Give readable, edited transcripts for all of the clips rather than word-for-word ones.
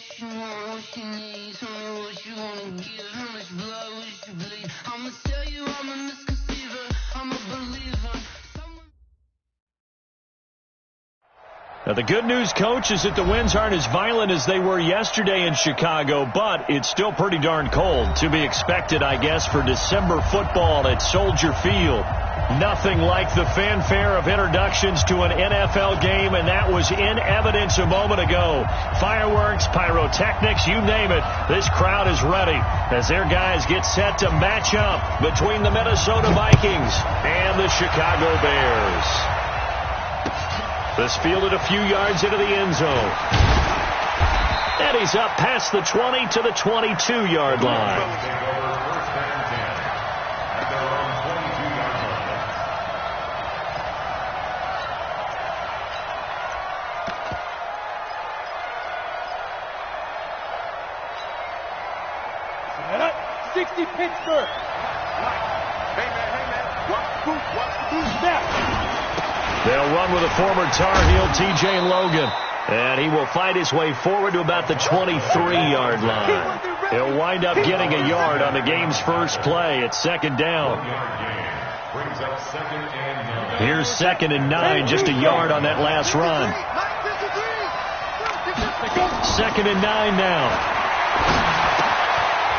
What you want, what you need, tell me what you wanna give, how much blood would you bleed? I'ma tell you I'm a misconceiver, I'm a believer. Now, the good news, Coach, is that the winds aren't as violent as they were yesterday in Chicago, but it's still pretty darn cold. To be expected, I guess, for December football at Soldier Field. Nothing like the fanfare of introductions to an NFL game, and that was in evidence a moment ago. Fireworks, pyrotechnics, you name it. This crowd is ready as their guys get set to match up between the Minnesota Vikings and the Chicago Bears. This fielded a few yards into the end zone. And he's up past the 20 to the 22-yard line. Pittsburgh. Hey, man. Watch the boot snap. They'll run with a former Tar Heel, T.J. Logan. And he will fight his way forward to about the 23-yard line. He'll wind up getting a yard on the game's first play. It's second down. Here's 2nd and 9, just a yard on that last run. 2nd and 9 now.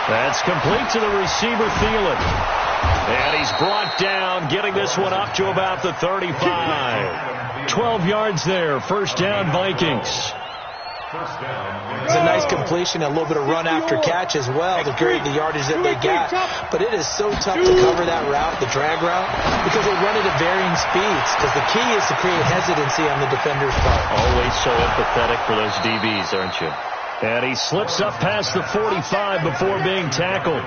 That's complete to the receiver, Thielen. And he's brought down, getting this one up to about the 35. 12 yards there. First down, Vikings. It's a nice completion, a little bit of run after catch as well to create the yardage that they got. But it is so tough to cover that route, the drag route, because they run it at varying speeds. Because the key is to create hesitancy on the defender's part. Always so empathetic for those DBs, aren't you? And he slips up past the 45 before being tackled.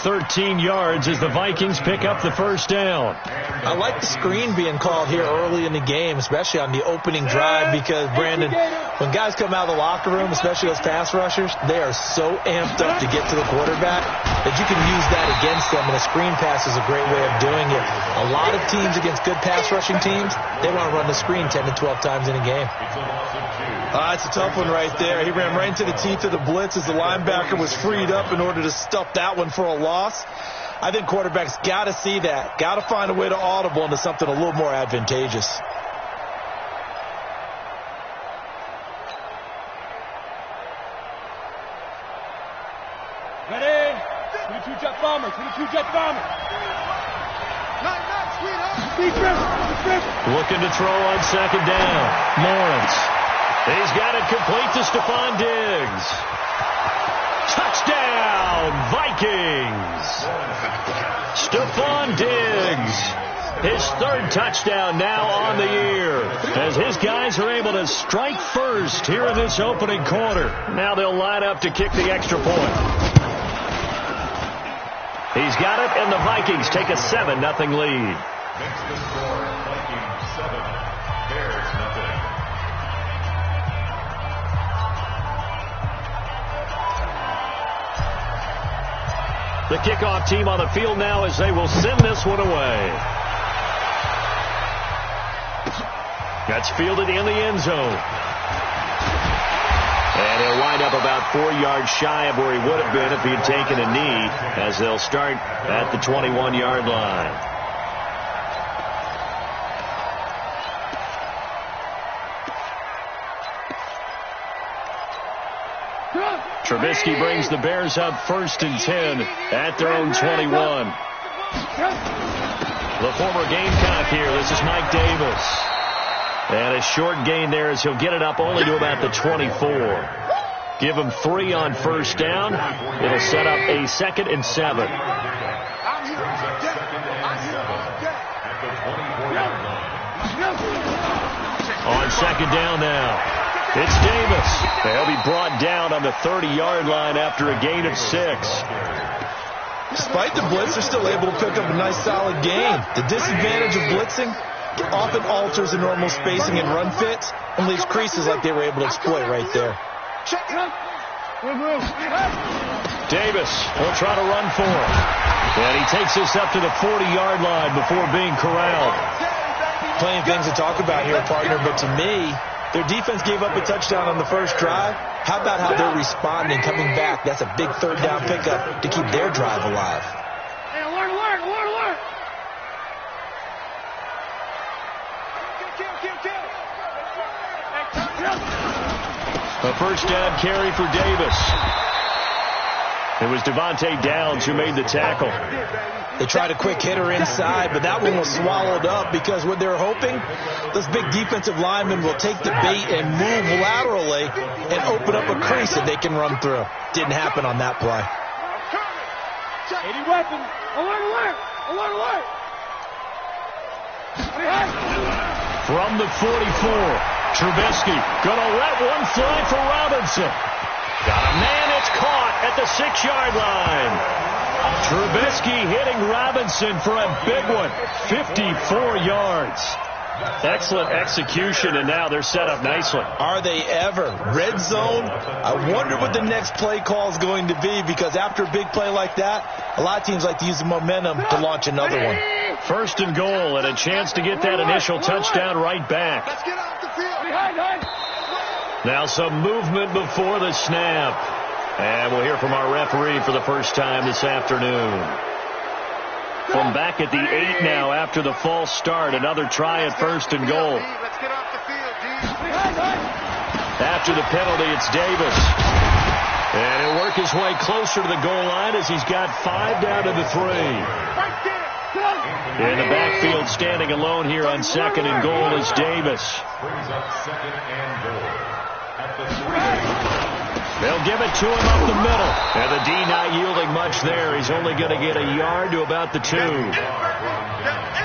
13 yards as the Vikings pick up the first down. I like the screen being called here early in the game, especially on the opening drive, because, Brandon, when guys come out of the locker room, especially those pass rushers, they are so amped up to get to the quarterback that you can use that against them, and a screen pass is a great way of doing it. A lot of teams against good pass rushing teams, they want to run the screen 10 to 12 times in a game. It's a tough one right there. He ran right into the teeth of the blitz as the linebacker was freed up in order to stuff that one for a loss. I think quarterbacks got to see that. Got to find a way to audible into something a little more advantageous. Ready? 22 jet bomber. 22 jet bomber. Looking to throw on second down. Lawrence. He's got it complete to Stephon Diggs. Touchdown, Vikings. Stephon Diggs. His 3rd touchdown now on the year, as his guys are able to strike first here in this opening quarter. Now they'll line up to kick the extra point. He's got it, and the Vikings take a 7-0 lead. Next to score, Vikings 7, Bears 0. The kickoff team on the field now as they will send this one away. That's fielded in the end zone. And he'll wind up about 4 yards shy of where he would have been if he had taken a knee, as they'll start at the 21-yard line. Trubisky brings the Bears up 1st and 10 at their own 21. The former Gamecock here. This is Mike Davis. And a short gain there as he'll get it up only to about the 24. Give him 3 on first down. It'll set up a 2nd and 7. On second down now. It's Davis. They'll be brought down on the 30-yard line after a gain of 6. Despite the blitz, they're still able to pick up a nice solid gain. The disadvantage of blitzing often alters the normal spacing and run fits and leaves creases like they were able to exploit right there. Davis will try to run for him. And he takes this up to the 40-yard line before being corralled. Plenty of things to talk about here, partner, but to me, Their defense gave up a touchdown on the first drive. How about how they're responding, coming back? That's a big third down pickup to keep their drive alive. Hey, alert. A first down carry for Davis. It was Devontae Downs who made the tackle. They tried a quick hitter inside, but that one was swallowed up because what they're hoping, those big defensive linemen will take the bait and move laterally and open up a crease that they can run through. Didn't happen on that play. 80 weapons. Alert. From the 44. Trubisky gonna let one fly for Robinson. Got a man, it's caught at the 6-yard line. Trubisky hitting Robinson for a big one, 54 yards. Excellent execution, and now they're set up nicely. Are they ever? Red zone? I wonder what the next play call is going to be, because after a big play like that, a lot of teams like to use the momentum to launch another one. First and goal, and a chance to get that initial touchdown right back. Let's get off the field. Now some movement before the snap. And we'll hear from our referee for the first time this afternoon. From back at the 8 now after the false start. Another try at first and goal. Let's get off the field, D. After the penalty, it's Davis. And he'll work his way closer to the goal line as he's got 5 down to the 3. In the backfield, standing alone here on second and goal is Davis. Brings up second and goal at the 3. They'll give it to him up the middle. And the D not yielding much there. He's only going to get a yard to about the 2.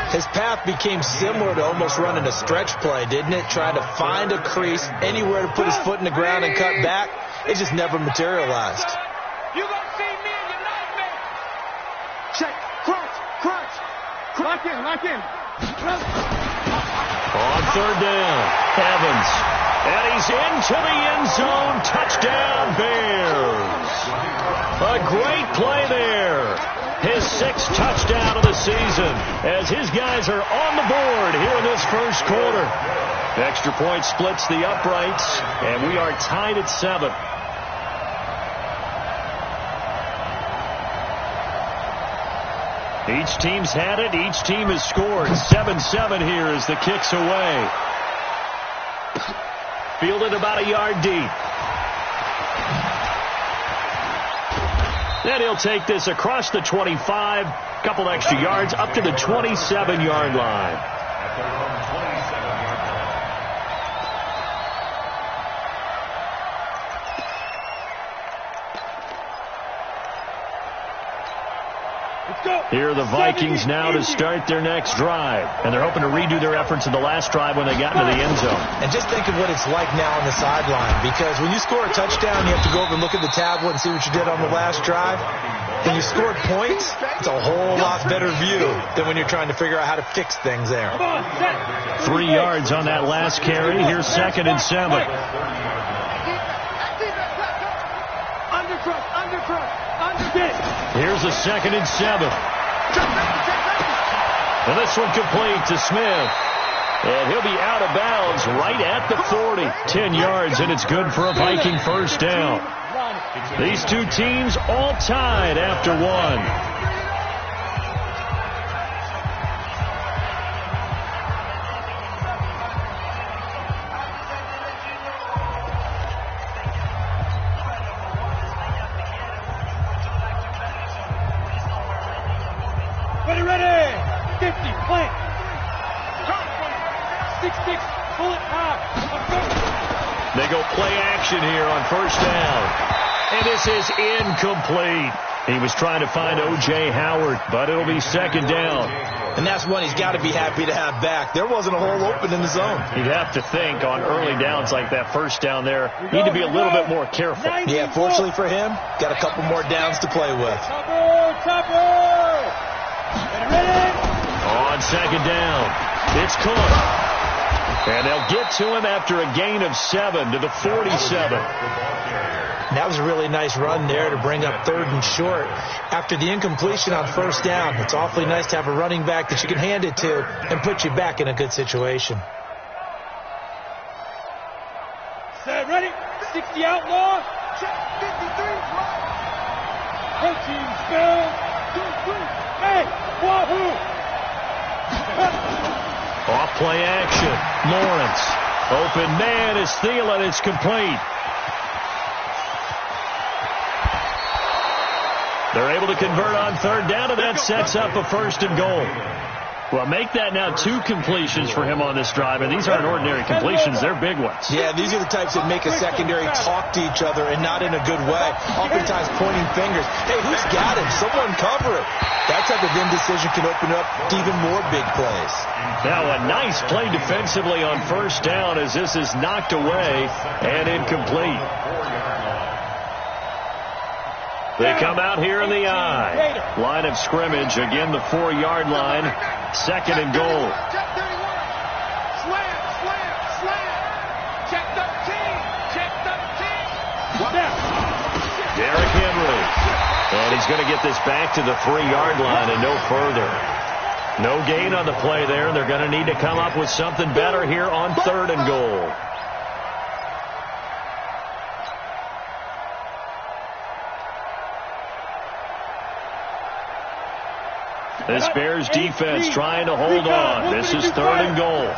His path became similar to almost running a stretch play, didn't it? Trying to find a crease, anywhere to put his foot in the ground and cut back. It just never materialized. You gonna see me in your nightmare. Check. Crunch. Lock in. On third down, Evans. And he's into the end zone. Touchdown, Bears. A great play there. His 6th touchdown of the season as his guys are on the board here in this first quarter. Extra point splits the uprights, and we are tied at 7. Each team's had it. Each team has scored. 7-7 here as the kick's away. Fielded about a yard deep. Then he'll take this across the 25. Couple extra yards up to the 27-yard line. Here are the Vikings now to start their next drive. And they're hoping to redo their efforts in the last drive when they got into the end zone. And just think of what it's like now on the sideline. Because when you score a touchdown, you have to go over and look at the tablet and see what you did on the last drive. When you scored points, it's a whole lot better view than when you're trying to figure out how to fix things there. 3 yards on that last carry. Here's 2nd and 7. Here's a 2nd and 7. And this one complete to Smith. And he'll be out of bounds right at the 40. 10 yards, and it's good for a Viking first down. These two teams all tied after 1. Ready. 50, plant. 6-6, bullet high. They go play action here on first down. And this is incomplete. He was trying to find O.J. Howard, but it'll be 2nd down. And that's one he's got to be happy to have back. There wasn't a hole open in the zone. You'd have to think on early downs like that first down there, need to be a little bit more careful. Yeah, fortunately for him, got a couple more downs to play with. Chopper. On 2nd down, it's caught. And they'll get to him after a gain of 7 to the 47. That was a really nice run there to bring up 3rd and short. After the incompletion on first down, it's awfully nice to have a running back that you can hand it to and put you back in a good situation. 50 outlaw. Check 53. Protein spell. Hey, Wahoo. Off play action. Lawrence. Open man is Thielen. It's complete. They're able to convert on third down, and that sets up a 1st and goal. Well, make that now 2 completions for him on this drive, and these aren't ordinary completions. They're big ones. Yeah, these are the types that make a secondary talk to each other and not in a good way. Oftentimes pointing fingers. Hey, who's got him? Someone cover it. That type of indecision can open up even more big plays. Now a nice play defensively on 1st down as this is knocked away and incomplete. They come out here in the I. Line of scrimmage, again the 4-yard line. 2nd and goal. Check 31. Slam, slam, slam. Check 13. Check 13. Derrick Henry. And he's going to get this back to the 3-yard line and no further. No gain on the play there. They're going to need to come up with something better here on 3rd and goal. This Bears defense trying to hold on. This is 3rd and goal.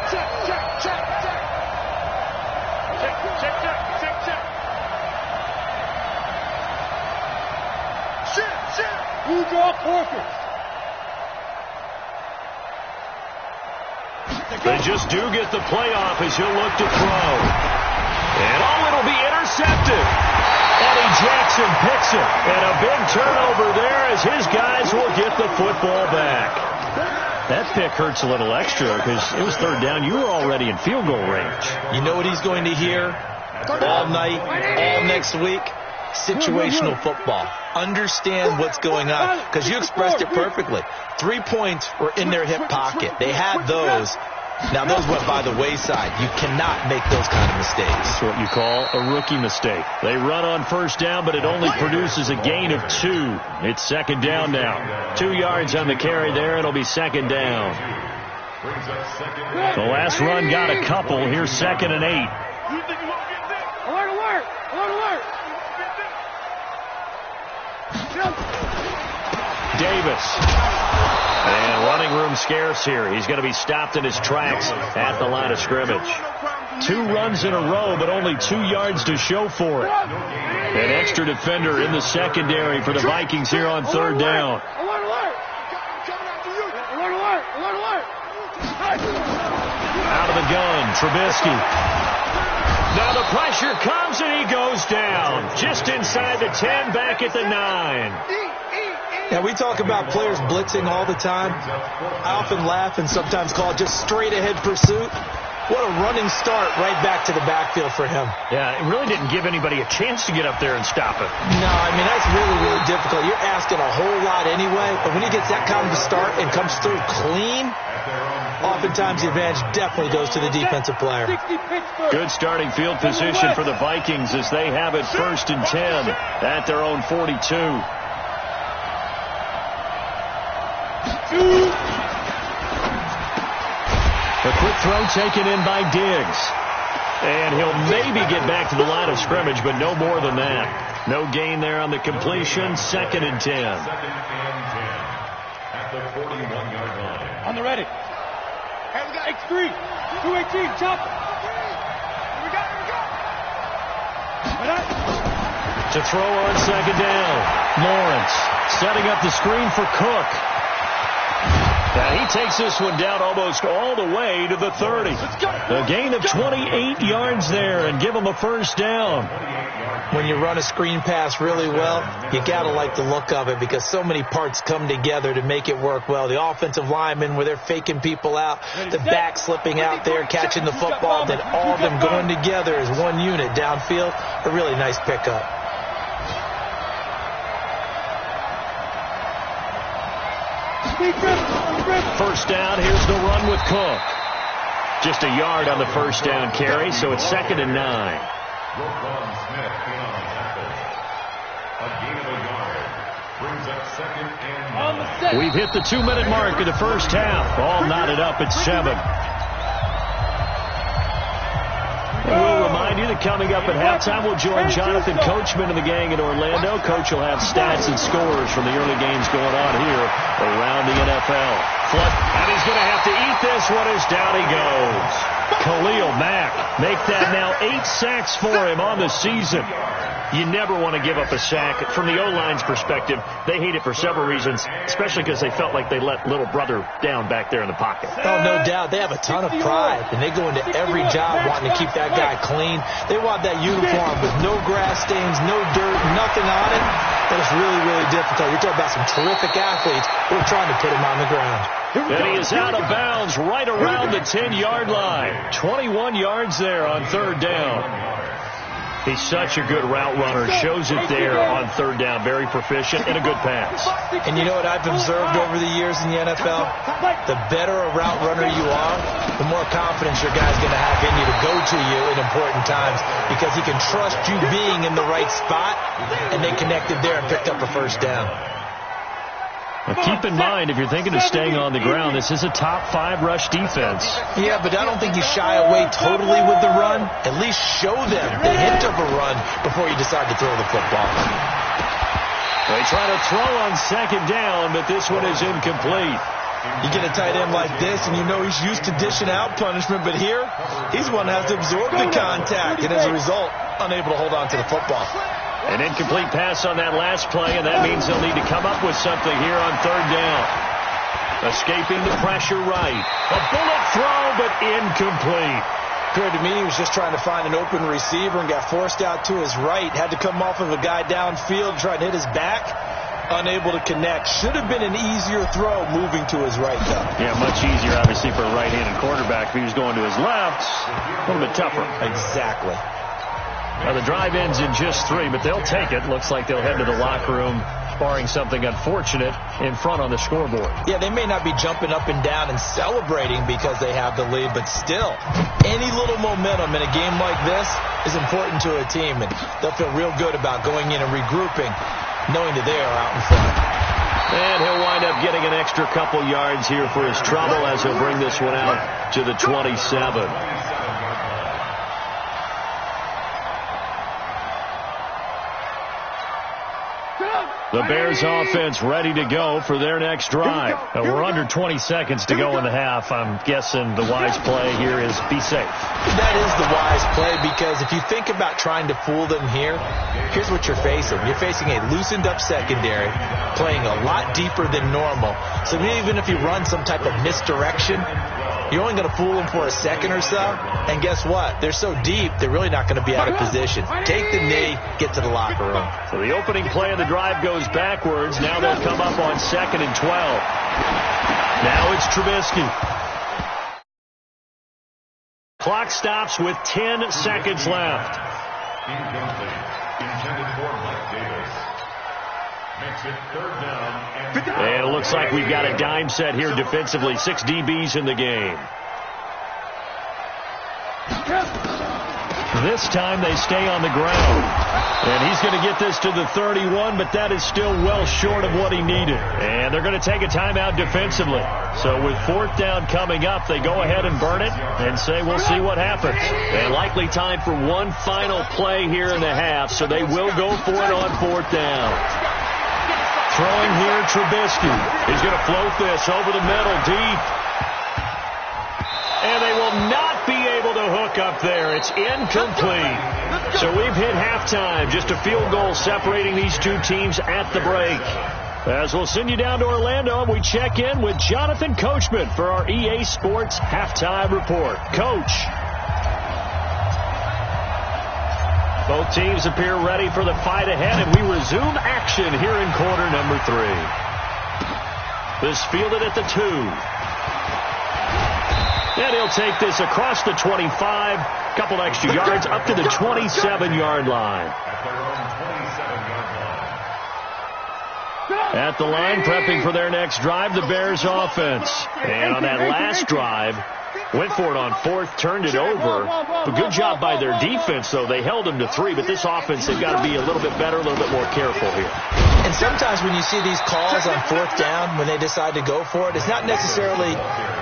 Check, check, check, check. Check, check, check, check, check. Shit, shit. Who draw Porkers? They just do get the playoff as he'll look to throw. And it'll be intercepted. Eddie Jackson picks it. And a big turnover there as his guys will get the football back. That pick hurts a little extra because it was 3rd down. You were already in field goal range. You know what he's going to hear all night, all next week? Situational football. Understand what's going on because you expressed it perfectly. 3 points were in their hip pocket. They had those. Now, those went by the wayside. You cannot make those kind of mistakes. That's what you call a rookie mistake. They run on 1st down, but it only produces a gain of 2. It's 2nd down now. 2 yards on the carry there. It'll be 2nd down. The last run got a couple. Here's 2nd and 8. Alert, alert, alert, alert. Davis. And running room scarce here. He's going to be stopped in his tracks at the line of scrimmage. 2 runs in a row, but only 2 yards to show for it. An extra defender in the secondary for the Vikings here on 3rd down. Alert, alert. Alert, alert, alert, alert. Out of the gun, Trubisky. Now the pressure comes and he goes down. Just inside the 10, back at the 9. Now, we talk about players blitzing all the time. I often laugh and sometimes call it just straight-ahead pursuit. What a running start right back to the backfield for him. Yeah, it really didn't give anybody a chance to get up there and stop it. No, I mean, that's really, really difficult. You're asking a whole lot anyway, but when he gets that kind of a start and comes through clean, oftentimes the advantage definitely goes to the defensive player. Good starting field position for the Vikings as they have it 1st and 10 at their own 42. A quick throw taken in by Diggs. And he'll maybe get back to the line of scrimmage, but no more than that. No gain there on the completion. 2nd and 10. At the 41-yard line. On the ready. Hey, we got X3. 218, chop. We got it. To throw on 2nd down. Lawrence setting up the screen for Cook. Now he takes this one down almost all the way to the 30. A gain of 28 yards there and give him a 1st down. When you run a screen pass really well, you got to like the look of it because so many parts come together to make it work well. The offensive linemen where they're faking people out, the back slipping out there, catching the football, then all of them going together as one unit downfield. A really nice pickup. First down, here's the run with Cook. Just a yard on the 1st down carry, so it's 2nd and 9. Roquan Smith in on the tackle. A gain of a yard. Brings up 2nd and 9. We've hit the 2-minute mark of the 1st half. All knotted up at 7. remind you that coming up at halftime, we'll join Jonathan Coachman and the gang in Orlando. Coach will have stats and scores from the early games going on here around the NFL. Flood, and he's going to have to eat this one as down he goes. Khalil Mack, make that now 8 sacks for him on the season. You never want to give up a sack. From the O-line's perspective, they hate it for several reasons, especially because they felt like they let little brother down back there in the pocket. Oh, no doubt. They have a ton of pride, and they go into every job wanting to keep that guy clean. They want that uniform with no grass stains, no dirt, nothing on it. But it's really, really difficult. You're talking about some terrific athletes who are trying to put him on the ground. And he is out of bounds right around the 10-yard line. 21 yards there on third down. He's such a good route runner. Shows it there on third down. Very proficient and a good pass. And you know what I've observed over the years in the NFL? The better a route runner you are, the more confidence your guy's going to have in you to go to you in important times because he can trust you being in the right spot, and they connected there and picked up a first down. Now keep in mind, if you're thinking of staying on the ground, this is a top 5 rush defense. Yeah, but I don't think you shy away totally with the run. At least show them the hint of a run before you decide to throw the football. They try to throw on second down, but this one is incomplete. You get a tight end like this, and you know he's used to dishing out punishment, but here, he's one that has to absorb the contact, and as a result, unable to hold on to the football. An incomplete pass on that last play, and that means they'll need to come up with something here on third down. Escaping the pressure right. A bullet throw, but incomplete. Appeared to me he was just trying to find an open receiver and got forced out to his right. Had to come off of a guy downfield, try to hit his back. Unable to connect. Should have been an easier throw moving to his right, though. Yeah, much easier, obviously, for a right-handed quarterback. If he was going to his left, a little bit tougher. Exactly. Now, the drive ends in just 3, but they'll take it. Looks like they'll head to the locker room, barring something unfortunate in front on the scoreboard. Yeah, they may not be jumping up and down and celebrating because they have the lead, but still, any little momentum in a game like this is important to a team, and they'll feel real good about going in and regrouping, knowing that they are out in front. And he'll wind up getting an extra couple yards here for his trouble as he'll bring this one out to the 27. The Bears offense ready to go for their next drive. We're under 20 seconds to go in the half. I'm guessing the wise play here is be safe. That is the wise play because if you think about trying to fool them here, here's what you're facing. You're facing a loosened up secondary, playing a lot deeper than normal. So even if you run some type of misdirection, you're only going to fool them for a second or so. And guess what? They're so deep, they're really not going to be out of position. Take the knee, get to the locker room. So the opening play of the drive goes backwards. Now they'll come up on 2nd and 12. Now it's Trubisky. Clock stops with 10 seconds left. Incomplete. Intended for Mike Davis. Makes it third down. And it looks like we've got a dime set here defensively. 6 DBs in the game. This time they stay on the ground. And he's going to get this to the 31, but that is still well short of what he needed. And they're going to take a timeout defensively. So with 4th down coming up, they go ahead and burn it and say we'll see what happens. And likely time for one final play here in the half, so they will go for it on 4th down. Throwing here, Trubisky. He's going to float this over the middle, deep. And they will not be able to hook up there. It's incomplete. So we've hit halftime. Just a field goal separating these two teams at the break. As we'll send you down to Orlando, we check in with Jonathan Coachman for our EA Sports Halftime Report. Coach. Both teams appear ready for the fight ahead, and we resume action here in quarter number 3. This fielded at the 2. And he'll take this across the 25, couple extra yards, up to the 27-yard line. At the line, prepping for their next drive, the Bears offense. And on that last drive, went for it on fourth, turned it over. A good job by their defense, though. They held them to 3, but this offense, they've got to be a little bit better, a little bit more careful here. And sometimes when you see these calls on fourth down, when they decide to go for it, it's not necessarily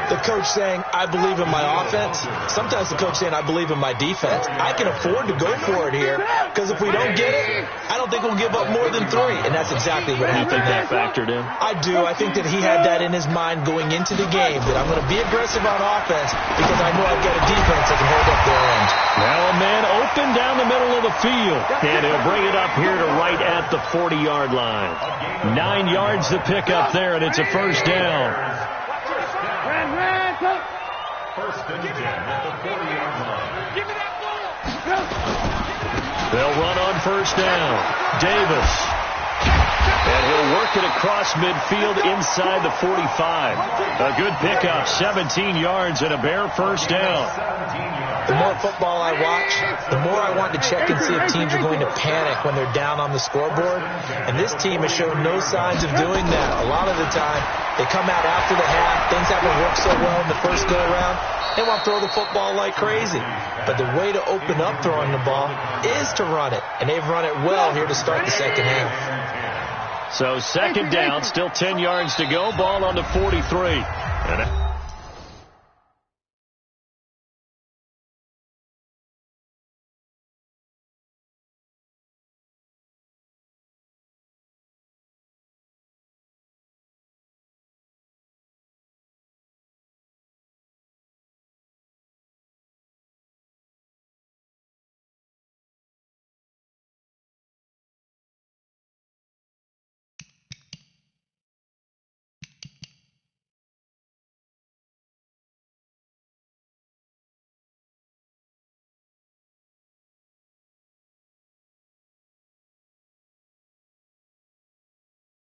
the coach saying, I believe in my offense. Sometimes the coach saying, I believe in my defense. I can afford to go for it here, because if we don't get it, I don't think we'll give up more than 3. And that's exactly what happened. You think that factored in? I do. I think that he had that in his mind going into the game, that I'm going to be aggressive on offense because I know I've got a defense that can hold up their end. Now a man open down the middle of the field. And he'll bring it up here to right at the 40-yard line. 9 yards to pick up there, and it's a first down. First and 10 at the 40-yard line. They'll run on first down. Davis. And he'll work it across midfield inside the 45. A good pickup, 17 yards and a Bear first down. The more football I watch, the more I want to check and see if teams are going to panic when they're down on the scoreboard. And this team has shown no signs of doing that. A lot of the time, they come out after the half. Things haven't worked so well in the first go-around. They want to throw the football like crazy. But the way to open up throwing the ball is to run it. And they've run it well here to start the second half. So second down, still 10 yards to go. Ball on the 43.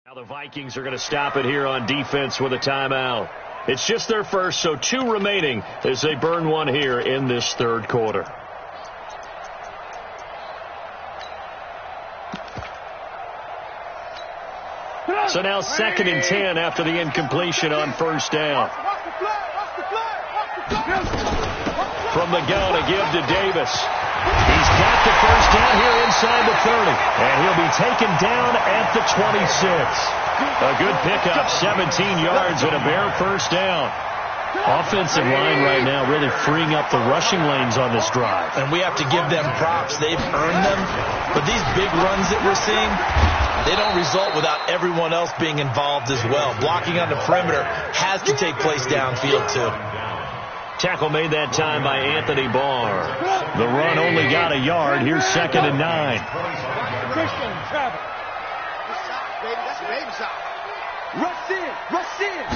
Now the Vikings are going to stop it here on defense with a timeout. It's just their first, so 2 remaining as they burn one here in this third quarter. So now second and 10 after the incompletion on first down. From the gun, a give to Davis. He's got the first down here inside the 30. And he'll be taken down at the 26. A good pickup, 17 yards and a Bear first down. Offensive line right now really freeing up the rushing lanes on this drive. And we have to give them props. They've earned them. But these big runs that we're seeing, they don't result without everyone else being involved as well. Blocking on the perimeter has to take place downfield too. Tackle made that time by Anthony Barr. The run only got a yard. Here's second and 9. Christian Travis. That's baby shot. Rush in. Rush in.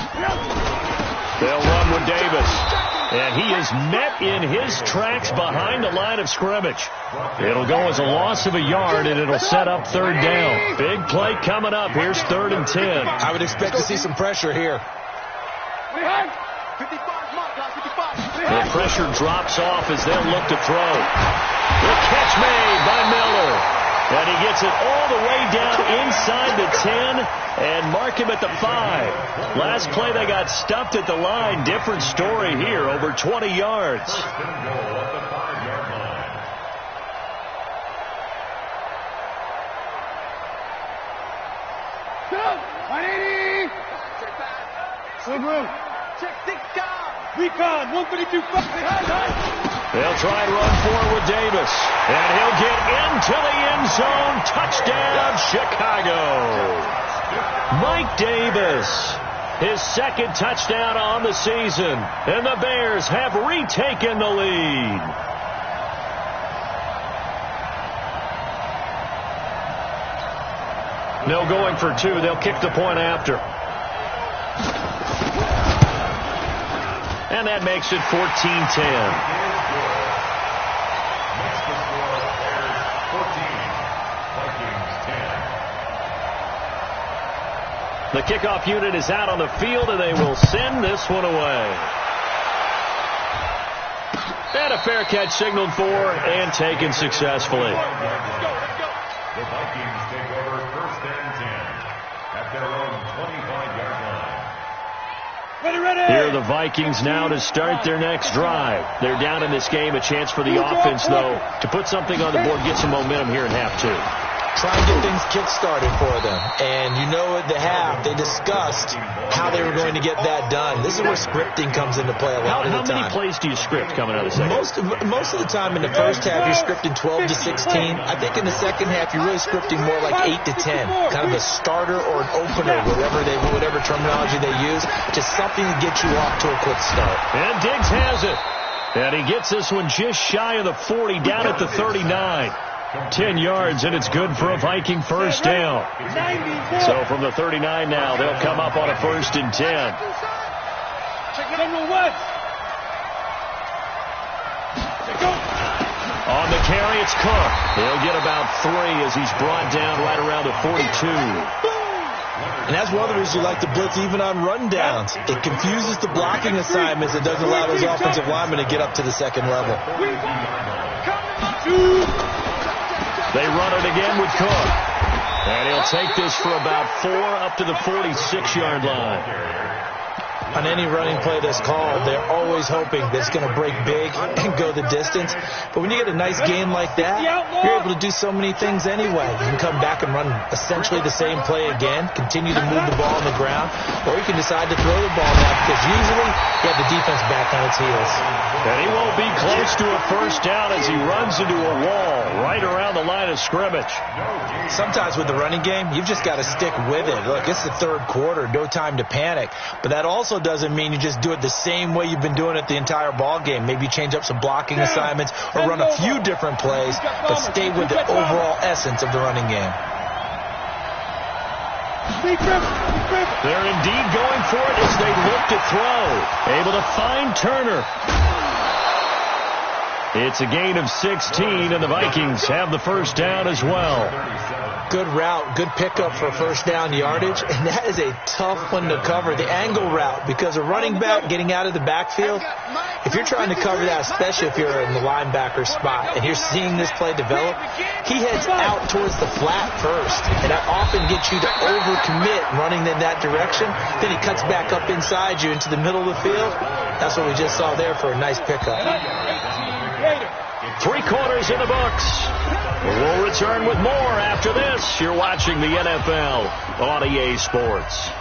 They'll run with Davis. And he is met in his tracks behind the line of scrimmage. It'll go as a loss of a yard, and it'll set up third down. Big play coming up. Here's third and 10. I would expect to see some pressure here. The pressure drops off as they'll look to throw. The catch made by Miller. And he gets it all the way down inside the 10 and mark him at the 5. Last play they got stuffed at the line. Different story here, over 20 yards. First and goal at the 5-yard line. Go! 180! Good room. Check 6 down. Recon, 152. They'll try and run forward with Davis. And he'll get into the end zone. Touchdown, Chicago. Mike Davis, his second touchdown on the season. And the Bears have retaken the lead. No going for 2. They'll kick the point after. And that makes it 14-10. The kickoff unit is out on the field, and they will send this one away. And a fair catch signaled for and taken successfully. The Vikings take over first and 10. at their own 25-yard line. Here are the Vikings now to start their next drive. They're down in this game. A chance for the offense, though, to put something on the board, get some momentum here in half two. Try and get things kick-started for them. And you know at the half, they discussed how they were going to get that done. This is where scripting comes into play a lot of the time. How many plays do you script coming out of the second? Most of the time in the first half, you're scripting 12 to 16. I think in the second half, you're really scripting more like 8 to 10. Kind of a starter or an opener, whatever terminology they use. Just something to get you off to a quick start. And Diggs has it. And he gets this one just shy of the 40, down at the 39. 10 yards, and it's good for a Viking first down. So from the 39 now, they'll come up on a 1st and 10. On the carry, it's Cook. He'll get about 3 as he's brought down right around the 42. And that's one of the reasons you like to blitz even on rundowns. It confuses the blocking assignments. It doesn't allow those offensive linemen to get up to the second level. They run it again with Cook. And he'll take this for about 4 up to the 46-yard line. On any running play that's called, they're always hoping that it's going to break big and go the distance. But when you get a nice gain like that, you're able to do so many things anyway. You can come back and run essentially the same play again, continue to move the ball on the ground, or you can decide to throw the ball now because usually you have the defense back on its heels. And he won't be close to a first down as he runs into a wall right around the line of scrimmage. Sometimes with the running game, you've just got to stick with it. Look, it's the third quarter, no time to panic. But that also doesn't mean you just do it the same way you've been doing it the entire ball game. Maybe change up some blocking assignments or run a few different plays, but stay with the overall essence of the running game. They're indeed going for it as they look to throw. Able to find Turner. It's a gain of 16, and the Vikings have the first down as well. Good route, good pickup for first down yardage, and that is a tough one to cover, the angle route, because a running back getting out of the backfield, if you're trying to cover that, especially if you're in the linebacker spot, and you're seeing this play develop, he heads out towards the flat first, and that often gets you to overcommit running in that direction. Then he cuts back up inside you into the middle of the field. That's what we just saw there for a nice pickup. 3 quarters in the books. We'll return with more after this. You're watching the NFL on EA Sports.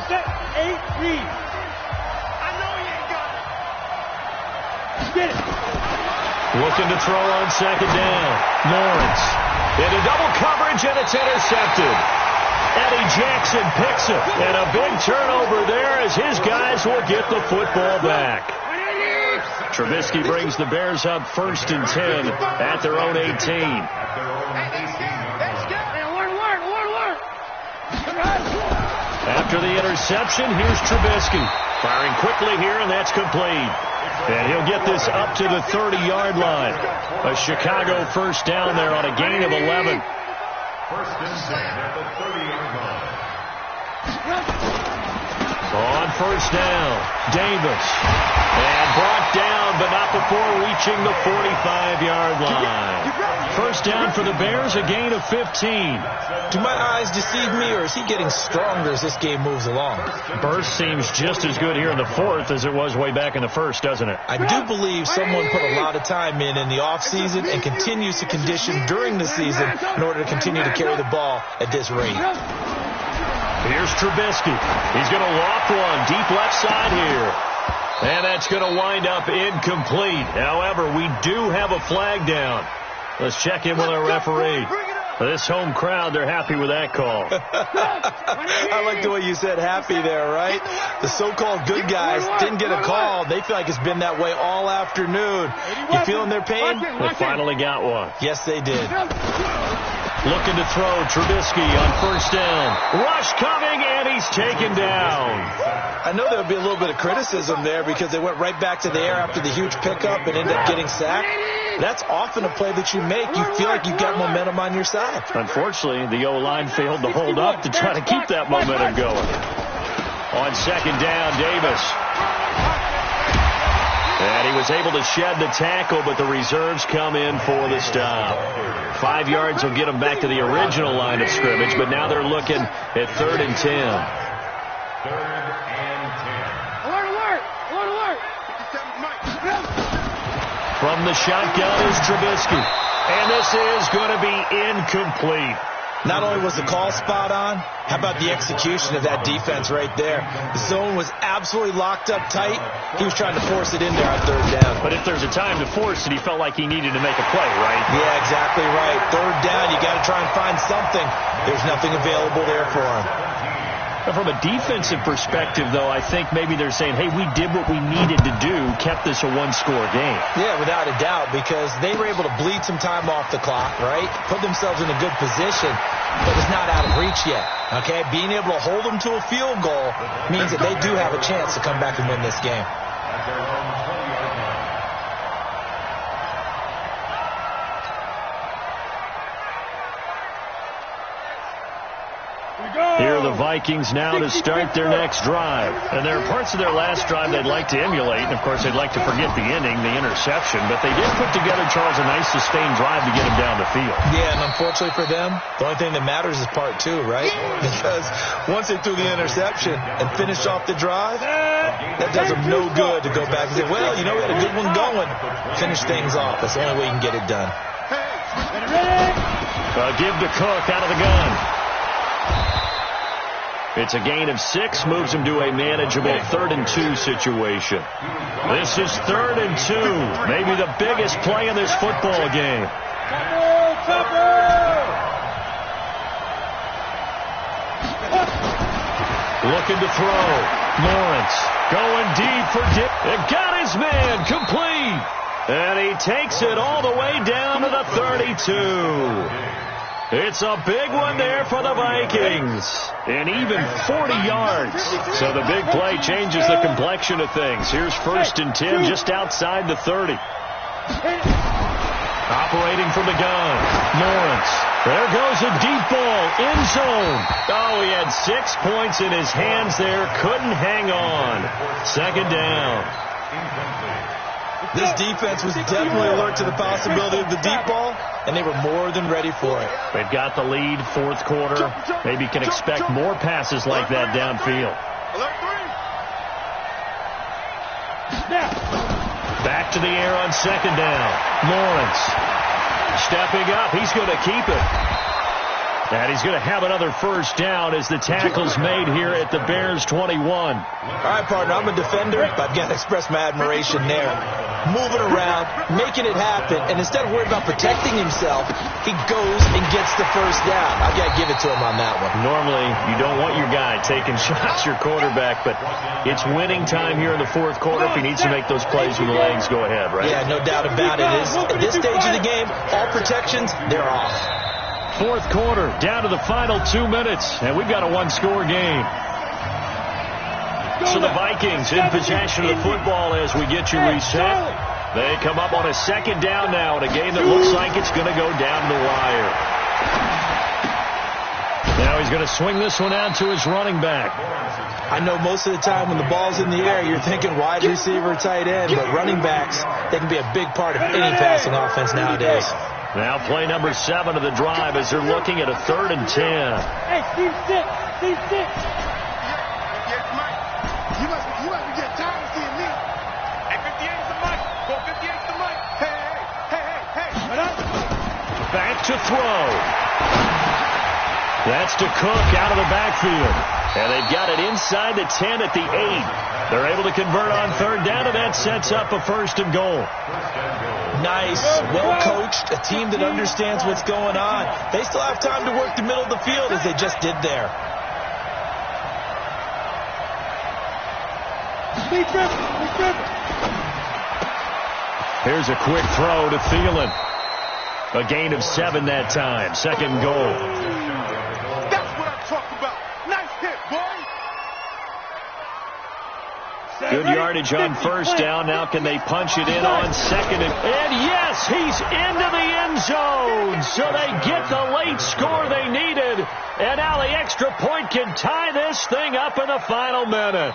Set, 8, read. I know you ain't got it. Get it. Looking to throw on second down. Lawrence into double coverage, and it's intercepted. Eddie Jackson picks it, and a big turnover there as his guys will get the football back. Trubisky brings the Bears up 1st and 10 at their own 18. After the interception, here's Trubisky. Firing quickly here, and that's complete. And he'll get this up to the 30-yard line. A Chicago first down there on a gain of 11. 1st and 10 at the 30-yard line. On first down, Davis. And brought down, but not before reaching the 45-yard line. First down for the Bears, a gain of 15. Do my eyes deceive me, or is he getting stronger as this game moves along? Burst seems just as good here in the 4th as it was way back in the 1st, doesn't it? I do believe someone put a lot of time in the offseason and continues to condition during the season in order to continue to carry the ball at this rate. Here's Trubisky. He's going to loft one deep left side here. And that's going to wind up incomplete. However, we do have a flag down. Let's check in with our referee. This home crowd, they're happy with that call. I like the way you said happy there, right? The so-called good guys didn't get a call. They feel like it's been that way all afternoon. You feeling their pain? They finally got one. Yes, they did. Looking to throw, Trubisky on first down. Rush coming, and he's taken down. I know there'll be a little bit of criticism there because they went right back to the air after the huge pickup and ended up getting sacked. That's often a play that you make. You feel like you've got momentum on your side. Unfortunately, the O-line failed to hold up to try to keep that momentum going. On second down, Davis. And he was able to shed the tackle, but the reserves come in for the stop. 5 yards will get them back to the original line of scrimmage, but now they're looking at 3rd and 10. 3rd and 10. Alert! From the shotgun is Trubisky. And this is going to be incomplete. Not only was the call spot on, how about the execution of that defense right there? The zone was absolutely locked up tight. He was trying to force it in there on 3rd down. But if there's a time to force it, he felt like he needed to make a play, right? Yeah, exactly right. 3rd down, you got to try and find something. There's nothing available there for him. From a defensive perspective, though, I think maybe they're saying, hey, we did what we needed to do, kept this a one-score game. Yeah, without a doubt, because they were able to bleed some time off the clock, right? Put themselves in a good position, but it's not out of reach yet, okay? Being able to hold them to a field goal means that they do have a chance to come back and win this game. At their own 20-yard line. Here are the Vikings now to start their next drive. And there are parts of their last drive they'd like to emulate. And, of course, they'd like to forget the inning, the interception. But they did put together, Charles, a nice sustained drive to get him down the field. Yeah, and unfortunately for them, the only thing that matters is part 2, right? Because once they threw the interception and finished off the drive, that does them no good to go back and say, well, you know, we had a good one going. Finish things off. That's the only way you can get it done. Give to Cook out of the gun. It's a gain of 6, moves him to a manageable 3rd and 2 situation. This is 3rd and 2, maybe the biggest play in this football game. Looking to throw. Lawrence going deep for Dick. It got his man complete. And he takes it all the way down to the 32. It's a big one there for the Vikings. And even 40 yards. So the big play changes the complexion of things. Here's 1st and 10 just outside the 30. Operating from the gun. Lawrence. There goes a deep ball. End zone. Oh, he had 6 points in his hands there. Couldn't hang on. 2nd down. This defense was definitely alert to the possibility of the deep ball, and they were more than ready for it. They've got the lead, 4th quarter. Maybe can expect more passes like that downfield. Back to the air on 2nd down. Lawrence stepping up. He's going to keep it. And he's going to have another 1st down as the tackle's made here at the Bears 21. All right, partner, I'm a defender, but I've got to express my admiration there. Moving around, making it happen, and instead of worrying about protecting himself, he goes and gets the 1st down. I've got to give it to him on that one. Normally, you don't want your guy taking shots, your quarterback, but it's winning time here in the 4th quarter. If he needs to make those plays with the legs, go ahead, right? Yeah, no doubt about it. At this stage of the game, all protections, they're off. 4th quarter, down to the final 2 minutes, and we've got a one-score game. So the Vikings in possession of the football as we get you reset. They come up on a 2nd down now in a game that looks like it's going to go down the wire. Now he's going to swing this one out to his running back. I know most of the time when the ball's in the air, you're thinking wide receiver, tight end, but running backs, they can be a big part of any passing offense nowadays. Now play number 7 of the drive as they're looking at a 3rd and 10. Hey, Steve, sit. Steve, sit. Yes, Mike. You must be getting tired of seeing me. Hey, 58's the mic. Go 58's the mic. Hey. Back to throw. That's to Cook out of the backfield. And they've got it inside the 10 at the 8. They're able to convert on 3rd down, and that sets up a 1st and goal. Nice, well-coached, a team that understands what's going on. They still have time to work the middle of the field as they just did there. Here's a quick throw to Thielen. A gain of 7 that time. 2nd goal. That's what I'm talking about. Nice hit, boy. Good yardage on 1st down. Now can they punch it in on 2nd? And yes, he's into the end zone. So they get the late score they needed. And now the extra point can tie this thing up in the final minute.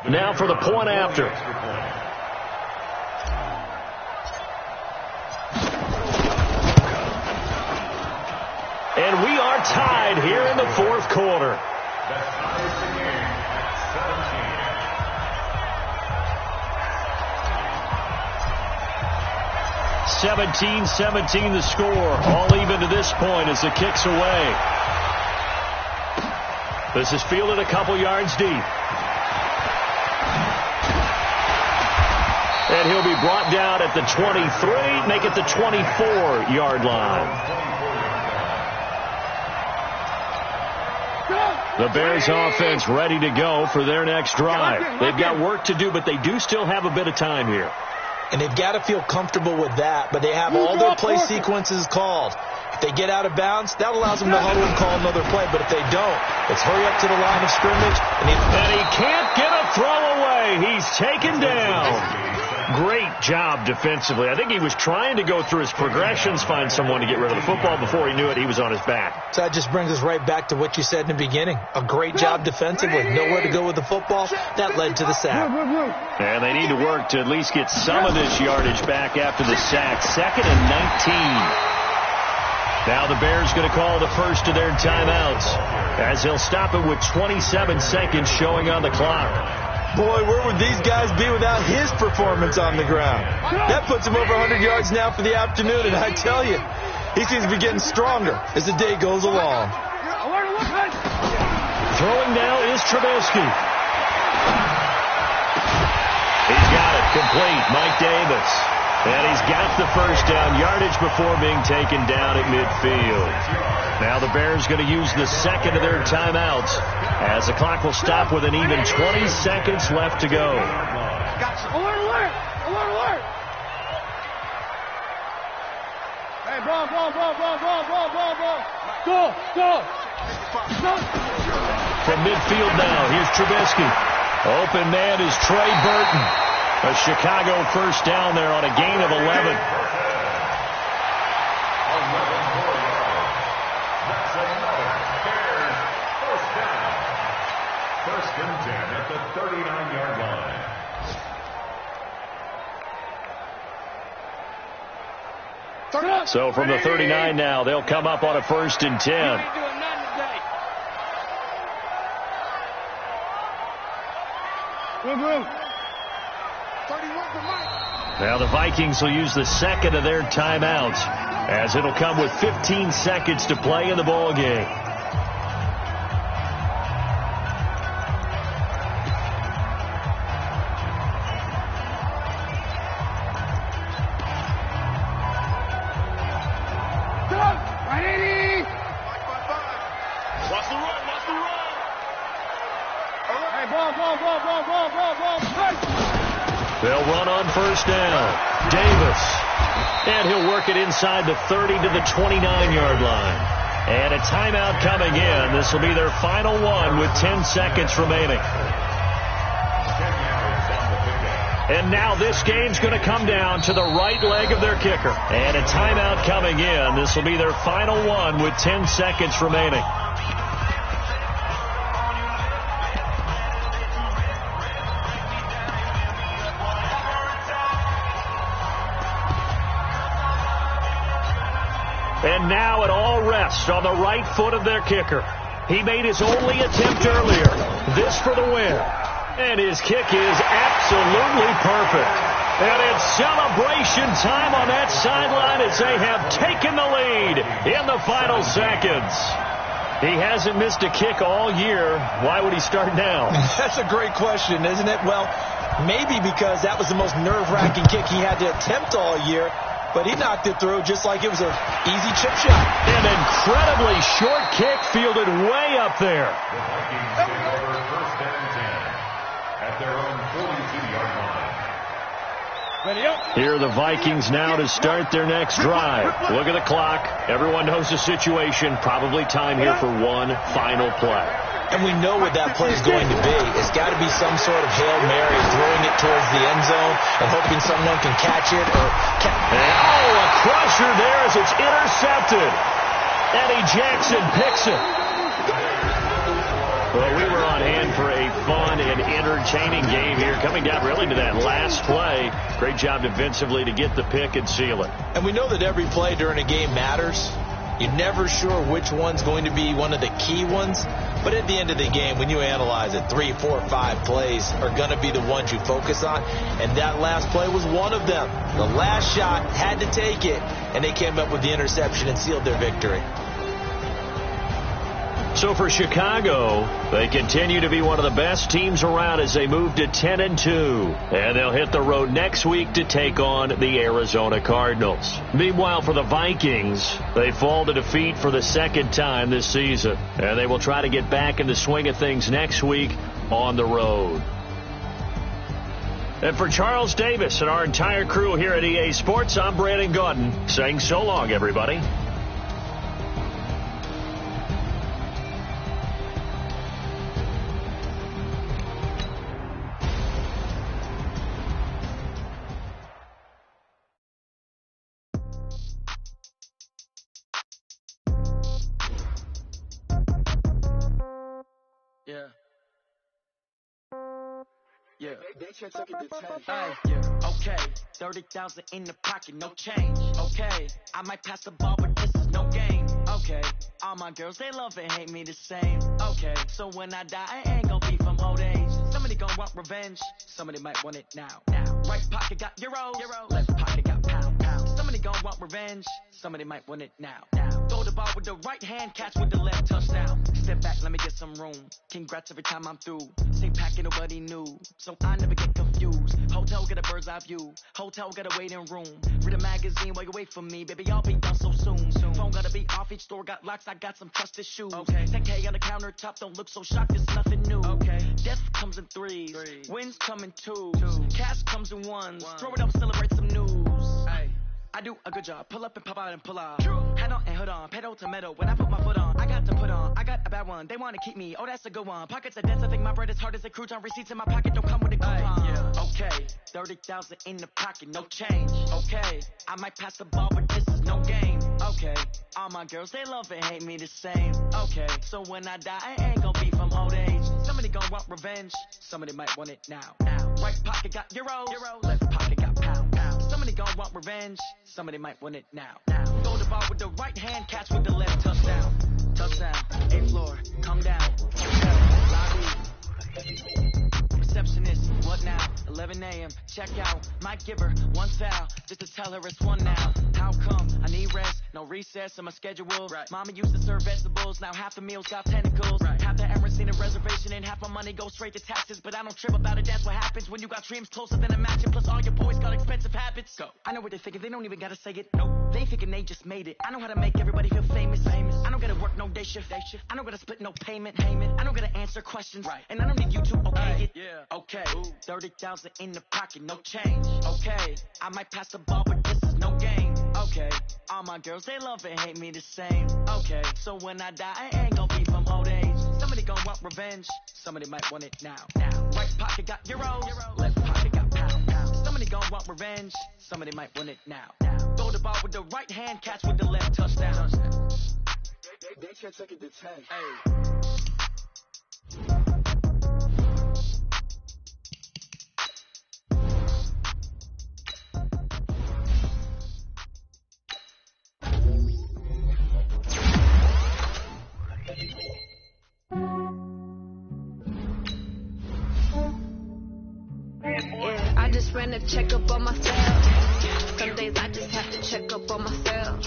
Now for the point after. And we are tied here in the fourth quarter. That ties the game at 17. 17-17 the score. All even to this point as the kick's away. This is fielded a couple yards deep. And he'll be brought down at the 23, make it the 24-yard line. The Bears offense ready to go for their next drive. They've got work to do, but they do still have a bit of time here. And they've got to feel comfortable with that, but they have all their play sequences called. If they get out of bounds, that allows them to huddle and call another play. But if they don't, it's hurry up to the line of scrimmage. And he can't get a throw away. He's taken down. Great job defensively. I think he was trying to go through his progressions, find someone to get rid of the football. Before he knew it, he was on his back. So that just brings us right back to what you said in the beginning. A great job defensively. Nowhere to go with the football. That led to the sack. And they need to work to at least get some of this yardage back after the sack. 2nd and 19. Now the Bears going to call the first of their timeouts as they'll stop it with 27 seconds showing on the clock. Boy, where would these guys be without his performance on the ground? That puts him over 100 yards now for the afternoon, and I tell you, he seems to be getting stronger as the day goes along. Throwing now is Trubisky. He's got it complete. Mike Davis. And he's got the first down yardage before being taken down at midfield. Now the Bears going to use the second of their timeouts as the clock will stop with an even 20 seconds left to go. Alert! Hey, ball. Go! From midfield now, here's Trubisky. Open man is Trey Burton. A Chicago first down there on a gain of 11. That's another Bears first down. 1st and 10 at the 39-yard line. So from the 39 now, they'll come up on a 1st and 10. Now the Vikings will use the second of their timeouts as it'll come with 15 seconds to play in the ball game. Watch the run. Hey, ball. They'll run on first down. Davis. And he'll work it inside the 30 to the 29-yard line. And a timeout coming in. This will be their final one with 10 seconds remaining. And now this game's going to come down to the right leg of their kicker. And a timeout coming in. This will be their final one with 10 seconds remaining. And now it all rests on the right foot of their kicker. He made his only attempt earlier. This for the win. And his kick is absolutely perfect. And it's celebration time on that sideline as they have taken the lead in the final seconds. He hasn't missed a kick all year. Why would he start now? That's a great question, isn't it? Well, maybe because that was the most nerve-wracking kick he had to attempt all year. But he knocked it through just like it was an easy chip shot. An incredibly short kick fielded way up there. The Vikings take over 1st and 10 at their own 42-yard line. Here are the Vikings now to start their next drive. Look at the clock. Everyone knows the situation. Probably time here for one final play. And we know what that play is going to be. It's got to be some sort of Hail Mary, throwing it towards the end zone and hoping someone can catch it. A crusher there as it's intercepted. Eddie Jackson picks it. Well, we were on hand for a fun and entertaining entertaining game here, coming down really to that last play. Great job defensively to get the pick and seal it. And we know that every play during a game matters. You're never sure which one's going to be one of the key ones. But at the end of the game, when you analyze it, 3, 4, 5 plays are going to be the ones you focus on. And that last play was one of them. The last shot had to take it, and they came up with the interception and sealed their victory. So for Chicago, they continue to be one of the best teams around as they move to 10-2. And they'll hit the road next week to take on the Arizona Cardinals. Meanwhile, for the Vikings, they fall to defeat for the second time this season. And they will try to get back in the swing of things next week on the road. And for Charles Davis and our entire crew here at EA Sports, I'm Brandon Gaudin saying so long, everybody. Yeah. Yeah. Okay. 30,000 in the pocket, no change. Okay. I might pass the ball, but this is no game. Okay. All my girls, they love and hate me the same. Okay. So when I die, I ain't gonna be from old age. Somebody gonna want revenge. Somebody might want it now. Right pocket got euros. Left pocket got pound. Somebody gonna want revenge. Somebody might want it now. Throw the ball with the right hand, catch with the left, touchdown. Step back, let me get some room. Congrats every time I'm through. Same packet, nobody knew. So I never get confused. Hotel get a bird's eye view. Hotel get a waiting room. Read a magazine while you wait for me. Baby, I'll be done so soon. Phone gotta be off, each store got locks. I got some trusted shoes. Okay. 10K on the countertop, don't look so shocked, it's nothing new. Okay. Death comes in threes. Wins come in twos. Cash comes in ones. Throw it up, celebrate some news. Hey. I do a good job. Pull up and pop out and pull off. Head on and hood on. Pedal to metal. When I put my foot on, I got to put on. I got a bad one. They want to keep me. Oh, that's a good one. Pockets are dense. I think my bread is hard as a crouton. Receipts in my pocket don't come with a coupon. Yeah. Okay. 30,000 in the pocket. No change. Okay. I might pass the ball, but this is no game. Okay. All my girls, they love and hate me the same. Okay. So when I die, I ain't gonna be from old age. Somebody gonna want revenge. Somebody might want it now. Right pocket got euros. Left pocket got pound. Somebody gonna want revenge. Somebody might want it now. Throw the ball with the right hand, catch with the left, touchdown. Touchdown, 8th floor, come down. Lobby. Receptionist, what now? 11 a.m., check out. Might give her one foul, just to tell her it's one now. How come? I need rest, no recess in my schedule. Right. Mama used to serve vegetables, now half the meals got tentacles. Right. Half the errands need a reservation, and half my money goes straight to taxes. But I don't trip about it, that's what happens when you got dreams closer than a matching. Plus all your boys got expensive habits. Go. I know what they're thinking, they don't even gotta say it. Nope. They thinking they just made it. I know how to make everybody feel famous. I don't gotta work no day shift. I don't gotta split no payment. I don't gotta answer questions. Right. And I don't need you to okay it. Yeah. Okay. 30,000 in the pocket, no change. Okay. I might pass the ball, but this is no game. Okay. All my girls, they love and hate me the same. Okay. So when I die, I ain't gonna be from old age. Somebody gonna want revenge. Somebody might want it now. Right pocket got euros. Left pocket got pound. Somebody gonna want revenge. Somebody might want it now. Throw the ball with the right hand, catch with the left, touchdown. They can't take it to 10. Hey. I just ran a checkup on myself. Some days I just have to check up on myself.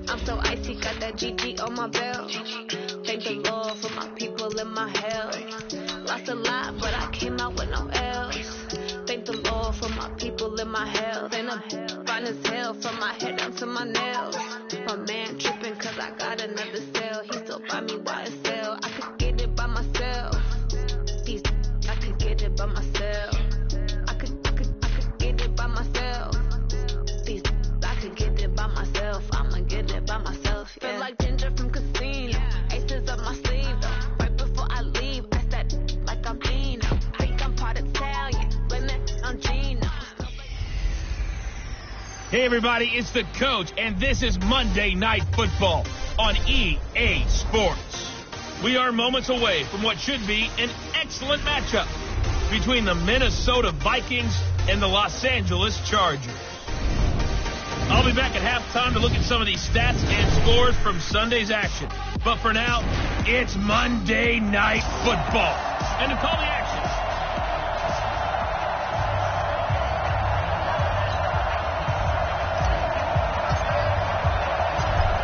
I'm so icy, got that GG on my belt. Thank the Lord for my people in my health. Lost a lot, but I came out with no L's. Thank the Lord for my people in my health. And I'm fine as hell from my head down to my nails. My man tripping cause I got another cell. He still buy me YSL. I could get it by myself. I could get it by myself. I could get it by myself. I could get it by myself. I'ma get it by myself. Yeah. Feel like Ginger from Casino. Aces up my sleeve though. Right before I leave, I said like I'm Dino. Think I'm part Italian. Blame it on Gino. Hey everybody, it's the coach, and this is Monday Night Football on EA Sports. We are moments away from what should be an excellent matchup. between the Minnesota Vikings and the Los Angeles Chargers. I'll be back at halftime to look at some of these stats and scores from Sunday's action. But for now, it's Monday Night Football. And to call the action,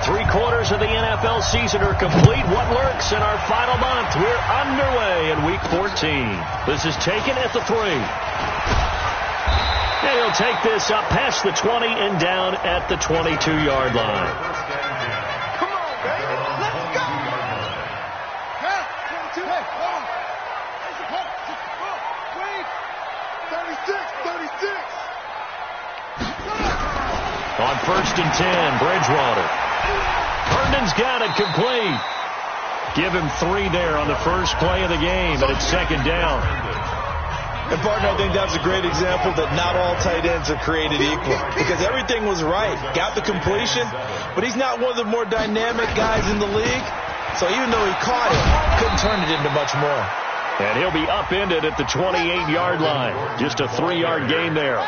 3/4 of the NFL season are complete. What lurks in our final month? We're underway in Week 14. This is taken at the 3. And he'll take this up past the 20 and down at the 22-yard line. Come on, baby. Let's go. 22. Wait. 36. On 1st and 10, Bridgewater. Herndon's got it complete. Give him 3 there on the first play of the game, and it's 2nd down. And, partner, I think that's a great example that not all tight ends are created equal because everything was right. Got the completion, but he's not one of the more dynamic guys in the league. So even though he caught it, couldn't turn it into much more. And he'll be upended at the 28-yard line. Just a 3-yard gain there.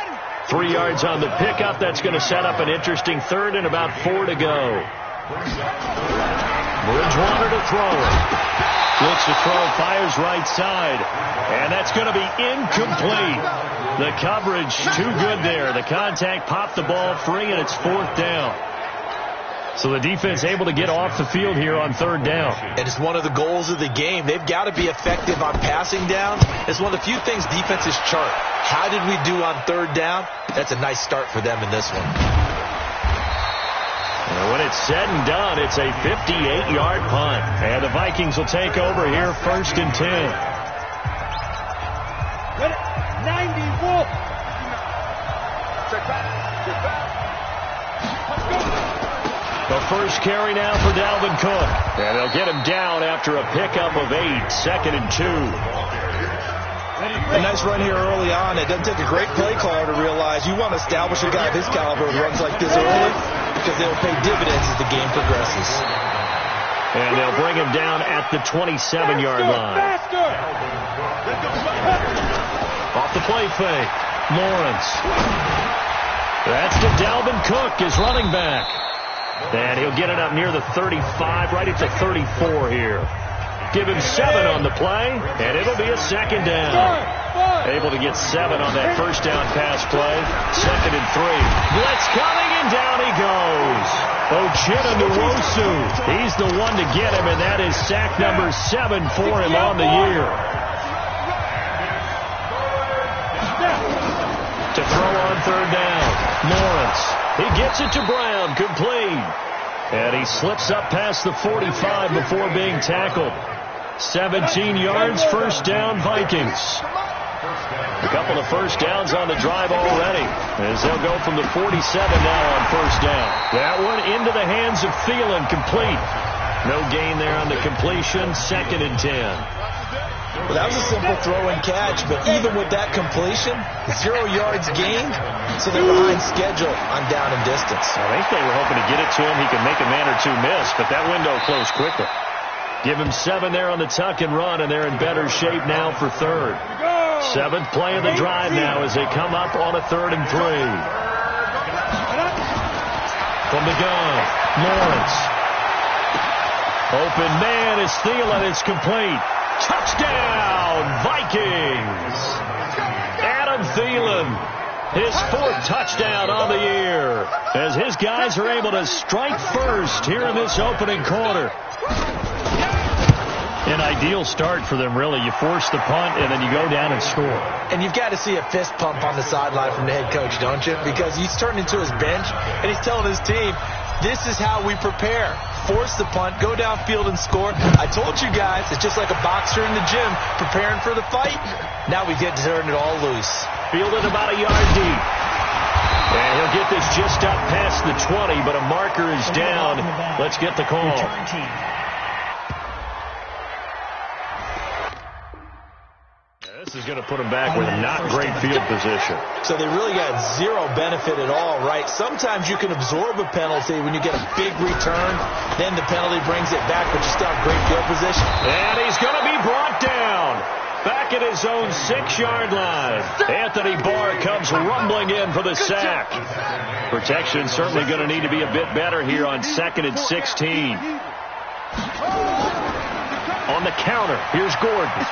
3 yards on the pickup. That's going to set up an interesting 3rd and about 4 to go. Bridgewater to throw it. Looks to throw, fires right side. And that's going to be incomplete. The coverage too good there. The contact popped the ball free, and it's 4th down. So the defense able to get off the field here on 3rd down. And it's one of the goals of the game. They've got to be effective on passing down. It's one of the few things defenses chart. How did we do on 3rd down? That's a nice start for them in this one. And when it's said and done, it's a 58-yard punt. And the Vikings will take over here 1st and 10. 94. The first carry now for Dalvin Cook. And they'll get him down after a pickup of 8. 2nd and 2. A nice run here early on. It doesn't take a great play caller to realize you want to establish a guy of his caliber with runs like this early because they'll pay dividends as the game progresses. And they'll bring him down at the 27-yard line. Off the play fake. Lawrence. That's to Dalvin Cook, his running back. And he'll get it up near the 35, right at the 34 here. Give him 7 on the play, and it'll be a 2nd down. Able to get 7 on that first down pass play. 2nd and 3. Blitz coming, and down he goes. Ochena Nwosu. He's the one to get him, and that is sack number 7 for him on the year. To throw on 3rd down. Lawrence. He gets it to Brown. Complete. And he slips up past the 45 before being tackled. 17 yards, 1st down, Vikings. A couple of first downs on the drive already, as they'll go from the 47 now on 1st down. That one into the hands of Thielen, complete. No gain there on the completion, 2nd and 10. Well, that was a simple throw and catch, but even with that completion, 0 yards gained, so they're behind schedule on down and distance. I think they were hoping to get it to him. He could make a man or two miss, but that window closed quickly. Give him 7 there on the tuck and run, and they're in better shape now for 3rd. 7th play of the drive now as they come up on a 3rd and 3. From the gun, Lawrence. Open man is Thielen. It's complete. Touchdown, Vikings! Adam Thielen, his 4th touchdown on the year, as his guys are able to strike first here in this opening quarter. An ideal start for them, really. You force the punt, and then you go down and score. And you've got to see a fist pump on the sideline from the head coach, don't you? Because he's turning to his bench, and he's telling his team, this is how we prepare. Force the punt, go downfield and score. I told you guys, it's just like a boxer in the gym preparing for the fight. Now we get to turn it all loose. Fielded about a yard deep. And he'll get this just up past the 20, but a marker is down. Let's get the call. This is going to put them back with not great field position. So they really got 0 benefit at all, right? Sometimes you can absorb a penalty when you get a big return. Then the penalty brings it back, but you still have great field position. And he's going to be brought down. back at his own 6-yard line. Anthony Barr comes rumbling in for the sack. Protection certainly going to need to be a bit better here on 2nd and 16. On the counter, here's Gordon.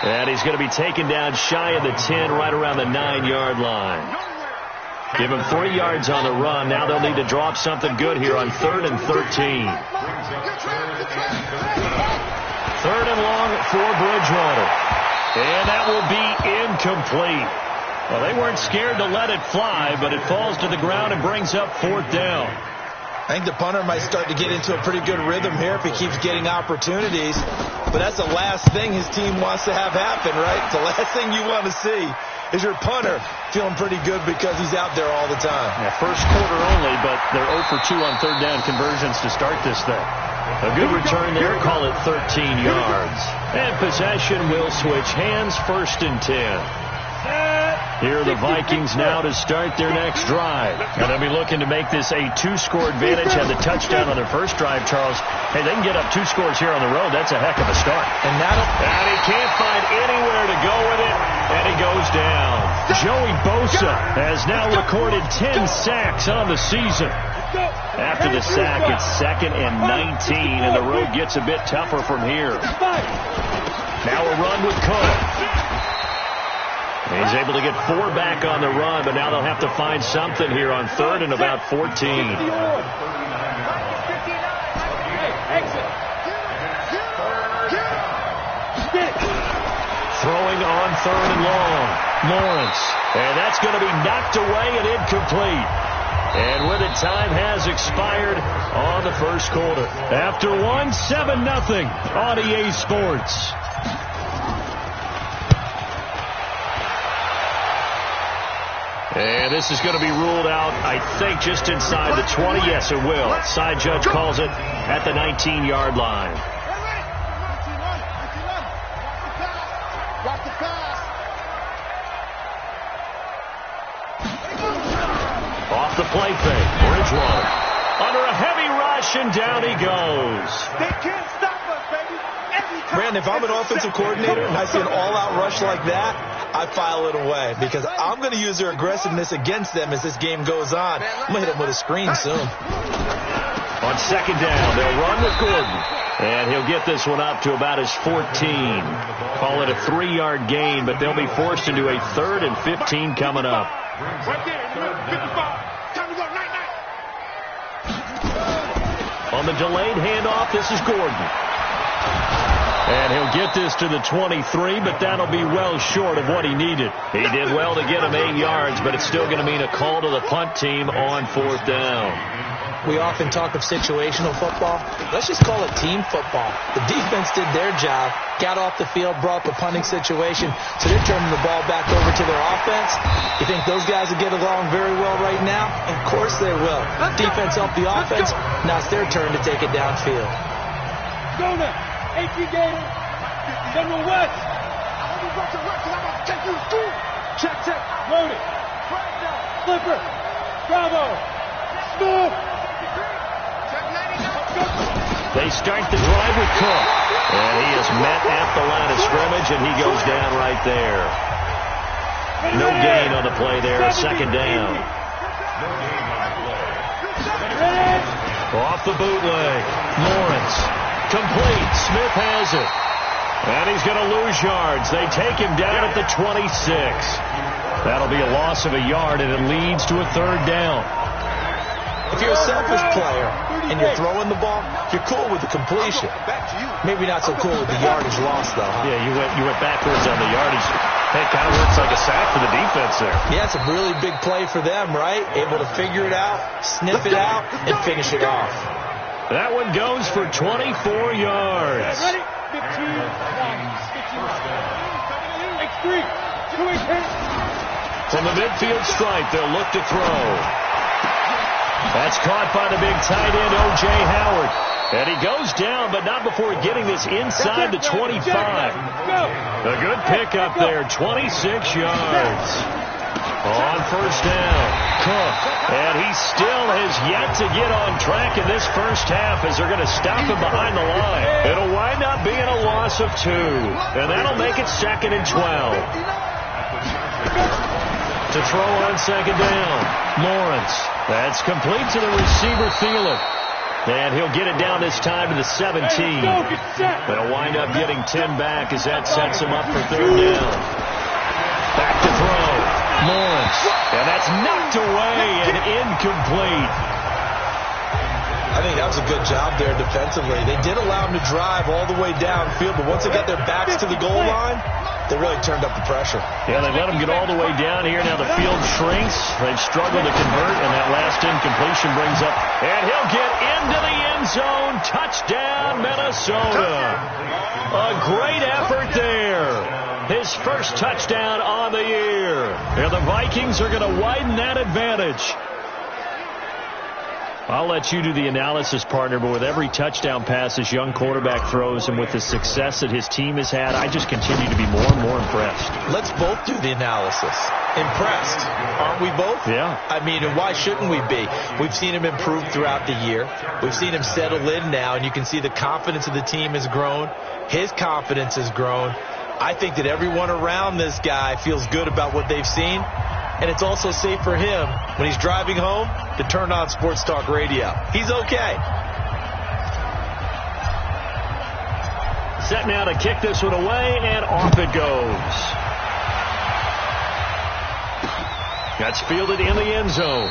And he's going to be taken down shy of the 10, right around the 9-yard line. Give him 3 yards on the run. Now they'll need to drop something good here on 3rd and 13. 3rd and long for Bridgewater. And that will be incomplete. Well, they weren't scared to let it fly, but it falls to the ground and brings up 4th down. I think the punter might start to get into a pretty good rhythm here if he keeps getting opportunities. But that's the last thing his team wants to have happen, right? The last thing you want to see is your punter feeling pretty good because he's out there all the time. Yeah, first quarter only, but they're 0 for 2 on 3rd down conversions to start this thing. A good return there, call it 13 yards. And possession will switch hands, 1st and 10. Here are the Vikings now to start their next drive. And they'll be looking to make this a 2-score advantage. Had the touchdown on their first drive, Charles. Hey, they can get up 2 scores here on the road. That's a heck of a start. And he can't find anywhere to go with it, and he goes down. Joey Bosa has now recorded 10 sacks on the season. After the sack, it's 2nd and 19, and the road gets a bit tougher from here. Now a run with Cook. He's able to get 4 back on the run, but now they'll have to find something here on 3rd and about 14. Throwing on 3rd and long. Lawrence. And that's going to be knocked away and incomplete. And with it, time has expired on the first quarter. After 7-0 on EA Sports. And this is going to be ruled out, I think, just inside the 20. Yes, it will. Side judge calls it at the 19-yard line. Off the play fake. Bridgewater under a heavy rush, and down he goes. They can't stop us, baby. Brandon, if I'm an offensive coordinator and I see an all-out rush like that, I file it away because I'm going to use their aggressiveness against them as this game goes on. I'm going to hit them with a screen soon. On 2nd down, they'll run with Gordon. And he'll get this one up to about his 14. Call it a 3-yard gain, but they'll be forced into a 3rd and 15 coming up. Right there, 55. Time to go, night. On the delayed handoff, this is Gordon. And he'll get this to the 23, but that'll be well short of what he needed. He did well to get him 8 yards, but it's still going to mean a call to the punt team on 4th down. We often talk of situational football. Let's just call it team football. The defense did their job, got off the field, brought the punting situation, so they're turning the ball back over to their offense. You think those guys will get along very well right now? Of course they will. Defense helped the offense. Now it's their turn to take it downfield. Go now. AP Gator. General West. I'm about to rush and I'm about to take you through. Check. Loaded. Flipper. Bravo. Smooth. They start the drive with Cook. And he is met at the line of scrimmage, and he goes down right there. No gain on the play there. 2nd down. Off the bootleg. Lawrence. Complete. Smith has it. And he's going to lose yards. They take him down at the 26. That'll be a loss of a yard, and it leads to a 3rd down. If you're a selfish player and you're throwing the ball, you're cool with the completion. Maybe not so cool with the yardage loss, though. Huh? Yeah, you went backwards on the yardage. Hey, it kind of looks like a sack for the defense there. Yeah, it's a really big play for them, right? Able to figure it out, sniff it out, and finish it off. That one goes for 24 yards. Ready? 15. From the midfield stripe, they'll look to throw. That's caught by the big tight end, O.J. Howard. And he goes down, but not before getting this inside the 25. A good pickup there, 26 yards. On 1st down, Cook. And he still Hill has yet to get on track in this first half as they're going to stop him behind the line. It'll wind up being a loss of 2, and that'll make it 2nd and 12. To throw on 2nd down, Lawrence. That's complete to the receiver, Thielen. And he'll get it down this time to the 17. They'll wind up getting 10 back as that sets him up for 3rd down. Back to throw. Lawrence. And that's knocked away and incomplete. I think that was a good job there defensively. They did allow him to drive all the way downfield, but once they got their backs to the goal line, they really turned up the pressure. Yeah, they let him get all the way down here. Now the field shrinks. They've struggled to convert, and that last incompletion brings up. And he'll get into the end zone. Touchdown, Minnesota. A great effort there. His first touchdown on the year. And the Vikings are going to widen that advantage. I'll let you do the analysis, partner, but with every touchdown pass this young quarterback throws and with the success that his team has had, I just continue to be more and more impressed. Let's both do the analysis. Impressed. Aren't we both? Yeah. I mean, and why shouldn't we be? We've seen him improve throughout the year. We've seen him settle in now, and you can see the confidence of the team has grown. His confidence has grown. I think that everyone around this guy feels good about what they've seen. And it's also safe for him when he's driving home to turn on Sports Talk Radio. He's okay. Set now to kick this one away, and off it goes. That's fielded in the end zone.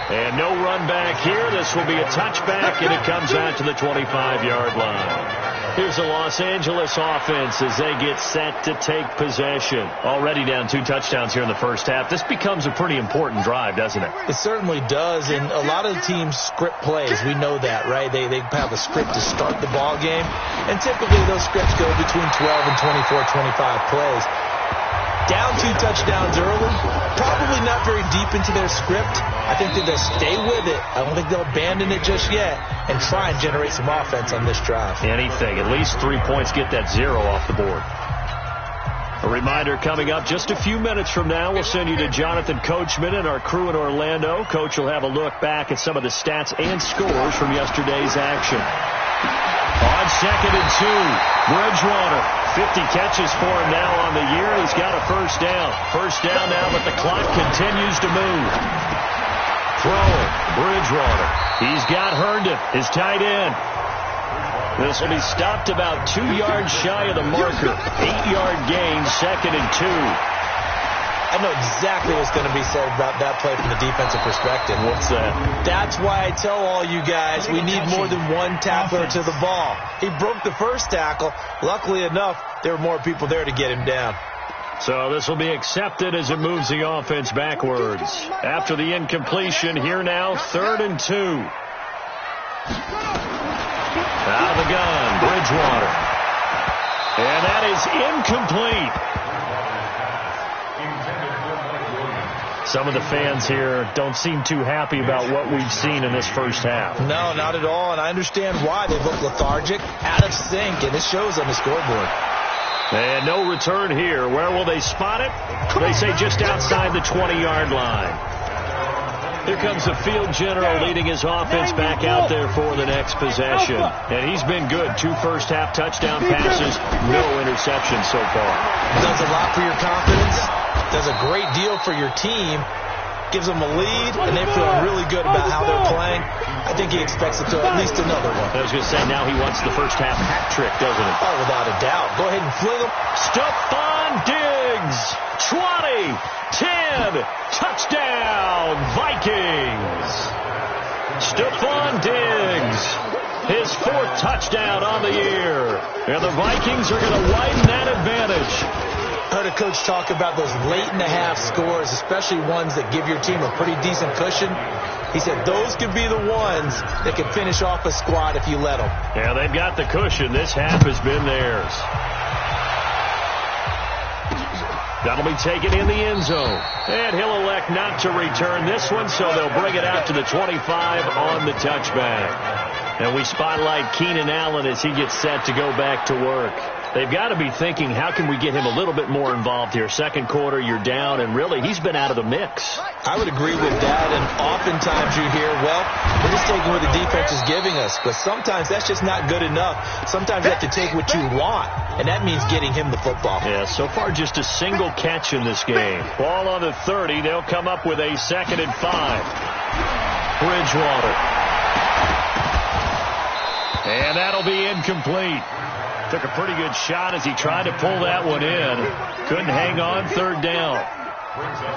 And no run back here. This will be a touchback, and it comes out to the 25-yard line. Here's the Los Angeles offense as they get set to take possession. Already down 2 touchdowns here in the first half. This becomes a pretty important drive, doesn't it? It certainly does, and a lot of the teams script plays. We know that, right? They have a script to start the ball game, and typically those scripts go between 12 and 24, 25 plays. Down 2 touchdowns early, probably not very deep into their script. I think that they'll stay with it. I don't think they'll abandon it just yet and try and generate some offense on this drive. Anything. At least 3 points, get that 0 off the board. A reminder coming up just a few minutes from now, we'll send you to Jonathan Coachman and our crew in Orlando. Coach will have a look back at some of the stats and scores from yesterday's action. On 2nd and 2, Bridgewater, 50 catches for him now on the year. He's got a first down. First down now, but the clock continues to move. Throwing, Bridgewater. He's got Herndon, his tight end. This will be stopped about 2 yards shy of the marker. 8-yard gain, 2nd and 2. I know exactly what's going to be said about that play from the defensive perspective. What's that? That's why I tell all you guys we need more than one tackler to the ball. He broke the first tackle. Luckily enough, there were more people there to get him down. So this will be accepted as it moves the offense backwards. After the incompletion, here now, 3rd and 2. Out of the gun, Bridgewater. And that is incomplete. Some of the fans here don't seem too happy about what we've seen in this first half. No, not at all, and I understand why. They look lethargic, out of sync, and it shows on the scoreboard. And no return here. Where will they spot it? They say just outside the 20-yard line. Here comes the field general leading his offense back out there for the next possession. And he's been good. 2 first-half touchdown passes, no interceptions so far. Does a lot for your confidence. Does a great deal for your team. Gives them a lead, and they feel really good about how they're playing. I think he expects to throw at least another one. I was going to say, now he wants the first-half hat trick, doesn't he? Oh, without a doubt. Go ahead and fling him. Stephon Diggs, 20, 10, touchdown, Vikings. Stephon Diggs, his 4th touchdown on the year. And the Vikings are going to widen that advantage. Heard a coach talk about those late-in-the-half scores, especially ones that give your team a pretty decent cushion. He said those could be the ones that can finish off a squad if you let them. Yeah, they've got the cushion. This half has been theirs. That'll be taken in the end zone. And he'll elect not to return this one, so they'll bring it out to the 25 on the touchback. And we spotlight Keenan Allen as he gets set to go back to work. They've got to be thinking, how can we get him a little bit more involved here? Second quarter, you're down, and really, he's been out of the mix. I would agree with that, and oftentimes you hear, well, we're just taking what the defense is giving us, but sometimes that's just not good enough. Sometimes you have to take what you want, and that means getting him the football. Yeah, so far just a single catch in this game. Ball on the 30. They'll come up with a 2nd and 5. Bridgewater. And that'll be incomplete. Took a pretty good shot as he tried to pull that one in. Couldn't hang on. 3rd down.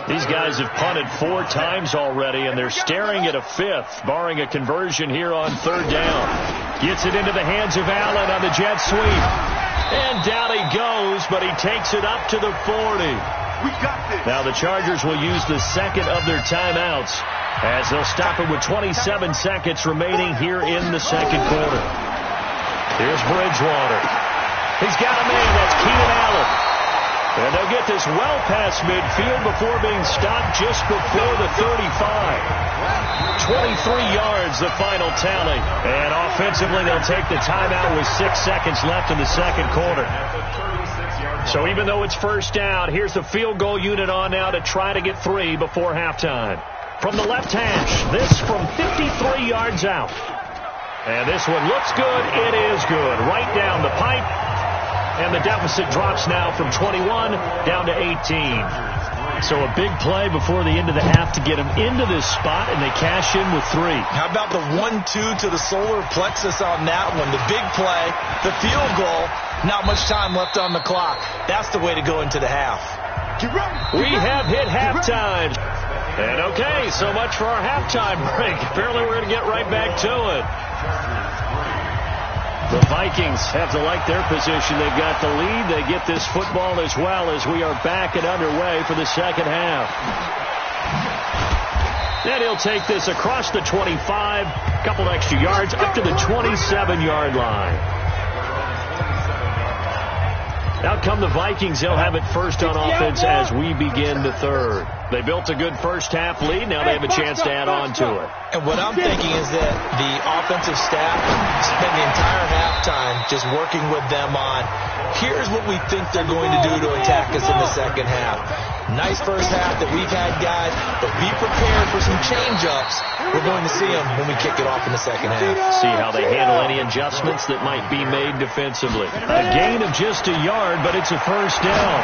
These guys have punted 4 times already, and they're staring at a 5th, barring a conversion here on 3rd down. Gets it into the hands of Allen on the jet sweep. And down he goes, but he takes it up to the 40. Now the Chargers will use the 2nd of their timeouts as they'll stop it with 27 seconds remaining here in the 2nd quarter. Here's Bridgewater. He's got a man. That's Keenan Allen. And they'll get this well past midfield before being stopped just before the 35. 23 yards, the final tally. And offensively, they'll take the timeout with 6 seconds left in the 2nd quarter. So even though it's 1st down, here's the field goal unit on now to try to get 3 before halftime. From the left hash, this from 53 yards out. And this one looks good. It is good. Right down the pipe. And the deficit drops now from 21 down to 18. So a big play before the end of the half to get them into this spot, and they cash in with 3. How about the 1-2 to the solar plexus on that one? The big play, the field goal, not much time left on the clock. That's the way to go into the half. We have hit halftime. And okay, so much for our halftime break. Apparently we're going to get right back to it. The Vikings have to like their position. They've got the lead. They get this football as well as we are back and underway for the 2nd half. Then he'll take this across the 25, a couple extra yards, up to the 27-yard line. Out come the Vikings. They'll have it first on offense as we begin the 3rd. They built a good first-half lead. Now they have a chance to add on to it. And what I'm thinking is that the offensive staff spend the entire halftime just working with them on, here's what we think they're going to do to attack us in the 2nd half. Nice first half that we've had, guys, but be prepared for some change-ups. We're going to see them when we kick it off in the 2nd half. See how they handle any adjustments that might be made defensively. A gain of just a yard, but it's a 1st down.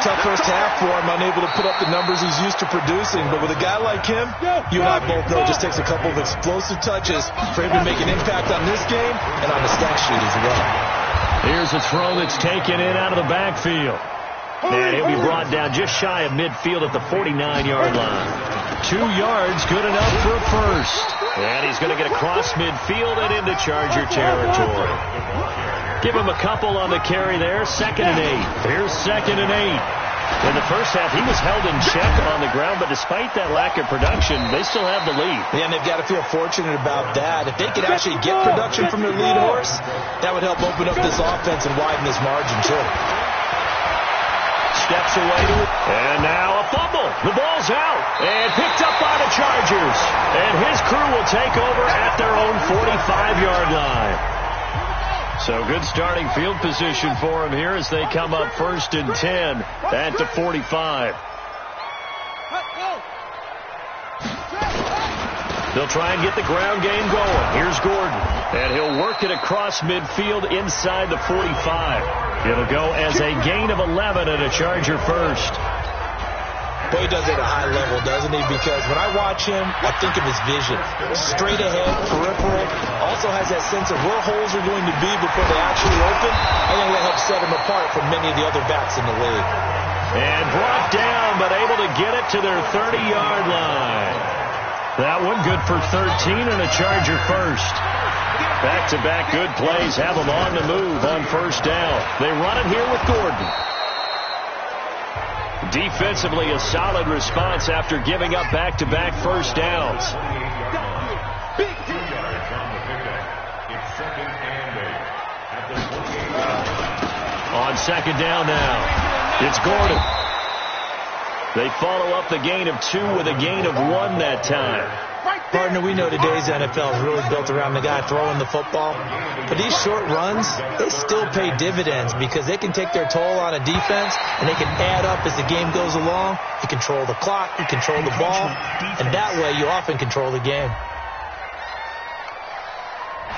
Tough first half for him, unable to put up the numbers he's used to producing. But with a guy like him, you and I both know it just takes a couple of explosive touches for him to make an impact on this game and on the stat sheet as well. Here's a throw that's taken in out of the backfield. And he'll be brought down just shy of midfield at the 49-yard line. 2 yards, good enough for a 1st. And he's going to get across midfield and into Charger territory. Give him a couple on the carry there. 2nd and 8. Here's 2nd and 8. In the first half, he was held in check on the ground, but despite that lack of production, they still have the lead. Yeah, and they've got to feel fortunate about that. If they could actually get production from their lead horse, that would help open up this offense and widen this margin, too. Steps away to it. And now a fumble. The ball's out. And picked up by the Chargers. And his crew will take over at their own 45-yard line. So good starting field position for him here as they come up 1st and 10 at the 45. They'll try and get the ground game going. Here's Gordon. And he'll work it across midfield inside the 45. It'll go as a gain of 11 and a Charger 1st. Boy, he does it at a high level, doesn't he? Because when I watch him, I think of his vision. Straight ahead, peripheral. Also has that sense of where holes are going to be before they actually open. I think that helps set him apart from many of the other backs in the league. And brought down, but able to get it to their 30-yard line. That one good for 13 and a Charger 1st. Back-to-back good plays have them on the move on 1st down. They run it here with Gordon. Defensively, a solid response after giving up back-to-back 1st downs. On 2nd down now, it's Gordon. They follow up the gain of 2 with a gain of 1 that time. Partner, we know today's NFL is really built around the guy throwing the football. But these short runs, they still pay dividends because they can take their toll on a defense and they can add up as the game goes along. You control the clock, you control the ball, and that way you often control the game.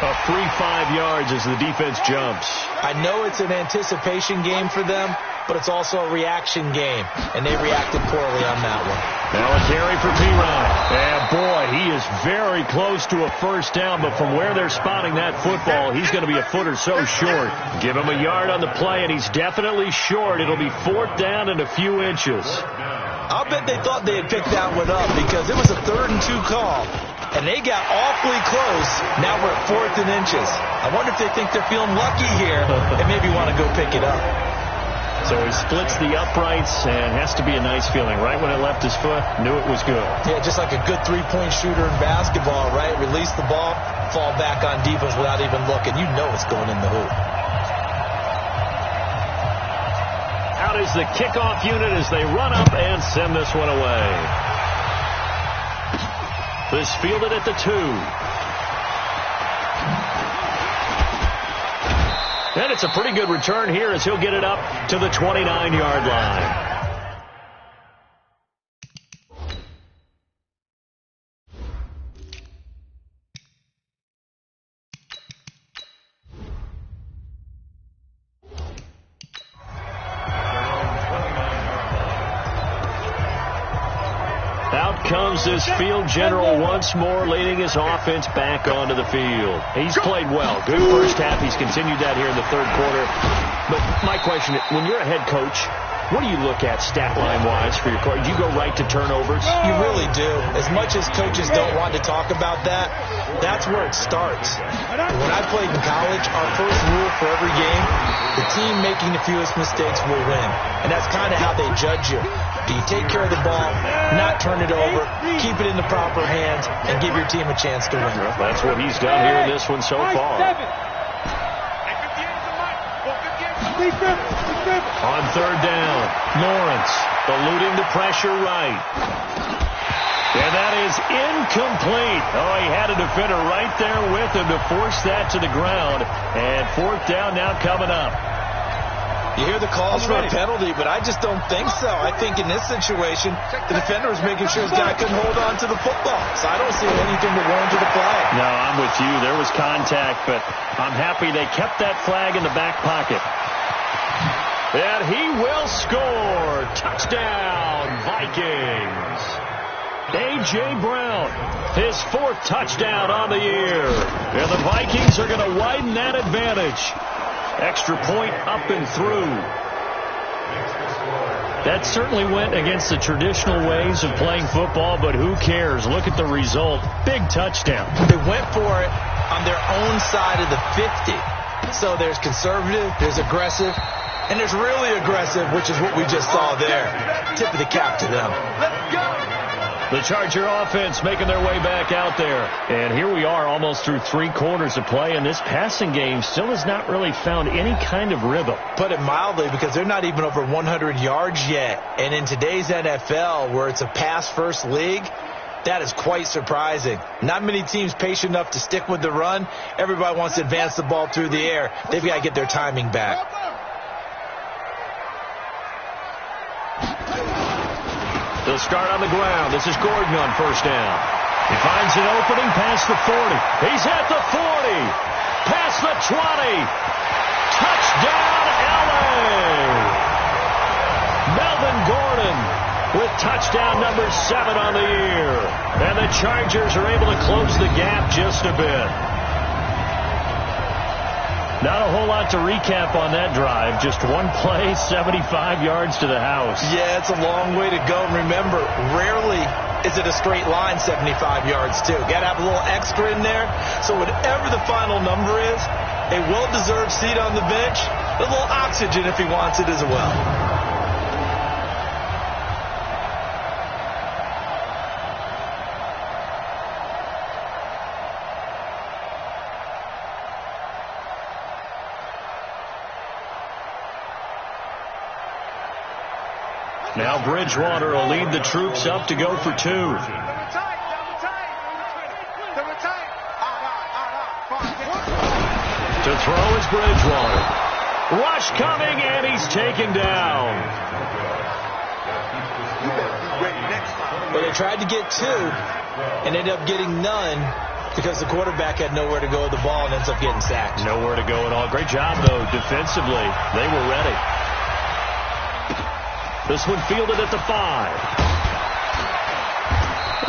A free 5 yards as the defense jumps. I know it's an anticipation game for them, but it's also a reaction game, and they reacted poorly on that one. Now a carry for P-Ryan. And boy, he is very close to a first down, but from where they're spotting that football, he's going to be a foot or so short. Give him a yard on the play, and he's definitely short. It'll be 4th down and a few inches. I'll bet they thought they had picked that one up because it was a 3rd and 2 call. And they got awfully close. Now we're at 4th and inches. I wonder if they think they're feeling lucky here and maybe want to go pick it up. So he splits the uprights and has to be a nice feeling. Right when it left his foot, knew it was good. Yeah, just like a good three-point shooter in basketball, right? Release the ball, fall back on defense without even looking. You know it's going in the hoop. Out is the kickoff unit as they run up and send this one away. This fielded at the 2. And it's a pretty good return here as he'll get it up to the 29-yard line. Comes this field general once more, leading his offense back onto the field. He's played well. Good first half. He's continued that here in the 3rd quarter. But my question, when you're a head coach, what do you look at stat line-wise for your coach? Do you go right to turnovers? You really do. As much as coaches don't want to talk about that, that's where it starts. When I played in college, our first rule for every game, the team making the fewest mistakes will win. And that's kind of how they judge you. Do you take care of the ball, not turn it over, keep it in the proper hands, and give your team a chance to win? That's what he's done here in this one so far. On 3rd down, Lawrence eluding the pressure right. And that is incomplete. Oh, he had a defender right there with him to force that to the ground. And 4th down now coming up. You hear the calls for a penalty, but I just don't think so. I think in this situation, the defender was making sure his guy couldn't hold on to the football. So I don't see anything that warranted the flag. No, I'm with you. There was contact, but I'm happy they kept that flag in the back pocket. And he will score. Touchdown, Vikings. A.J. Brown, his 4th touchdown on the year. And the Vikings are going to widen that advantage. Extra point up and through. That certainly went against the traditional ways of playing football, but who cares? Look at the result. Big touchdown. They went for it on their own side of the 50. So there's conservative, there's aggressive, and there's really aggressive, which is what we just saw there. Tip of the cap to them. Let's go. The Charger offense making their way back out there. And here we are almost through 3 quarters of play, and this passing game still has not really found any kind of rhythm. Put it mildly, because they're not even over 100 yards yet. And in today's NFL, where it's a pass-first league, that is quite surprising. Not many teams patient enough to stick with the run. Everybody wants to advance the ball through the air. They've got to get their timing back. They'll start on the ground. This is Gordon on 1st down. He finds an opening past the 40. He's at the 40. Past the 20. Touchdown, LA. Melvin Gordon with touchdown number 7 on the year. And the Chargers are able to close the gap just a bit. Not a whole lot to recap on that drive. Just one play, 75 yards to the house. Yeah, it's a long way to go. And remember, rarely is it a straight line 75 yards, too. Got to have a little extra in there. So whatever the final number is, a well-deserved seat on the bench, a little oxygen if he wants it as well. Now Bridgewater will lead the troops up to go for 2. To throw is Bridgewater. Rush coming, and he's taken down. Well, they tried to get 2 and ended up getting none because the quarterback had nowhere to go with the ball and ends up getting sacked. Nowhere to go at all. Great job, though, defensively. They were ready. This one fielded at the 5.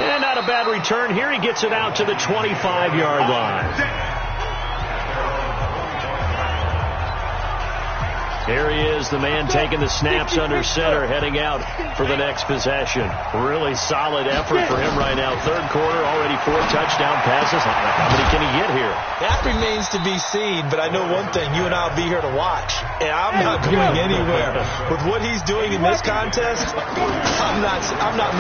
And not a bad return here. He gets it out to the 25-yard line. Here he is, the man taking the snaps under center, heading out for the next possession. Really solid effort for him right now. Third quarter, already 4 touchdown passes. How many can he get here? That remains to be seen, but I know one thing. You and I will be here to watch, and I'm not going anywhere. With what he's doing in this contest, I'm not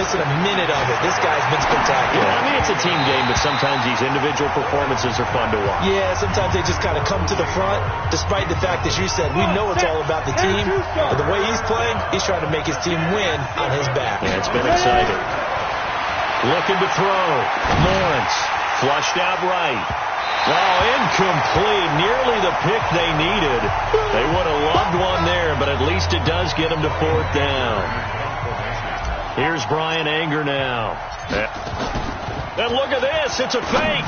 missing a minute of it. This guy's been spectacular. Yeah, I mean, it's a team game, but sometimes these individual performances are fun to watch. Yeah, sometimes they just kind of come to the front, despite the fact, as you said, we know it's all about the team, but the way he's playing, he's trying to make his team win on his back. Yeah, it's been exciting. Looking to throw. Lawrence flushed out right. Wow, incomplete. Nearly the pick they needed. They would have loved one there, but at least it does get them to 4th down. Here's Brian Anger now. And look at this. It's a fake.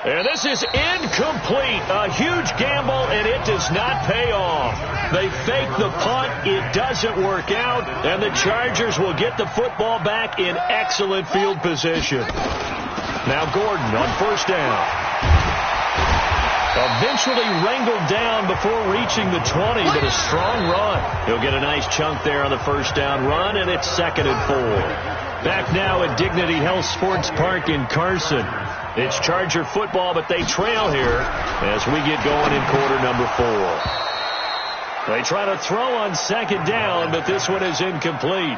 And this is incomplete. A huge gamble, and it does not pay off. They fake the punt. It doesn't work out, and the Chargers will get the football back in excellent field position. Now Gordon on 1st down. Eventually wrangled down before reaching the 20, but a strong run. He'll get a nice chunk there on the 1st down run, and it's 2nd and 4. Back now at Dignity Health Sports Park in Carson. It's Charger football, but they trail here as we get going in quarter number 4. They try to throw on 2nd down, but this one is incomplete.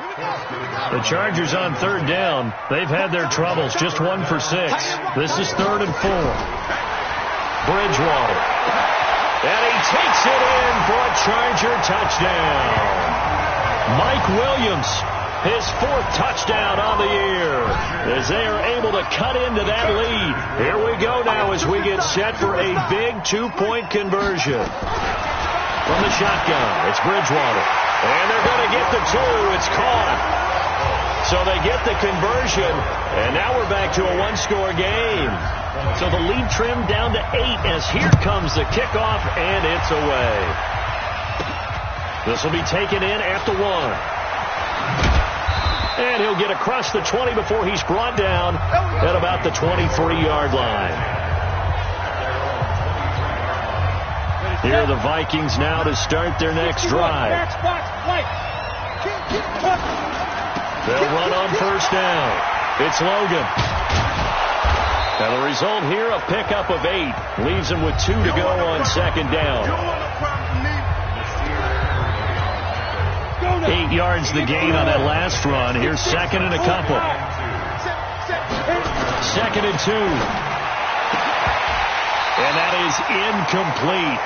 The Chargers on 3rd down. They've had their troubles, just 1 for 6. This is 3rd and 4. Bridgewater. And he takes it in for a Charger touchdown. Mike Williams. His 4th touchdown on the year as they are able to cut into that lead. Here we go now as we get set for a big 2-point conversion. From the shotgun, it's Bridgewater. And they're going to get the 2. It's caught. So they get the conversion, and now we're back to a 1-score game. So the lead trimmed down to 8 as here comes the kickoff, and it's away. This will be taken in at the 1. And he'll get across the 20 before he's brought down at about the 23-yard line. Here are the Vikings now to start their next drive. They'll run on 1st down. It's Logan. Now the result here, a pickup of 8. Leaves him with 2 to go on 2nd down. 8 yards the gain on that last run. Here's 2nd and a couple. 2nd and 2. And that is incomplete.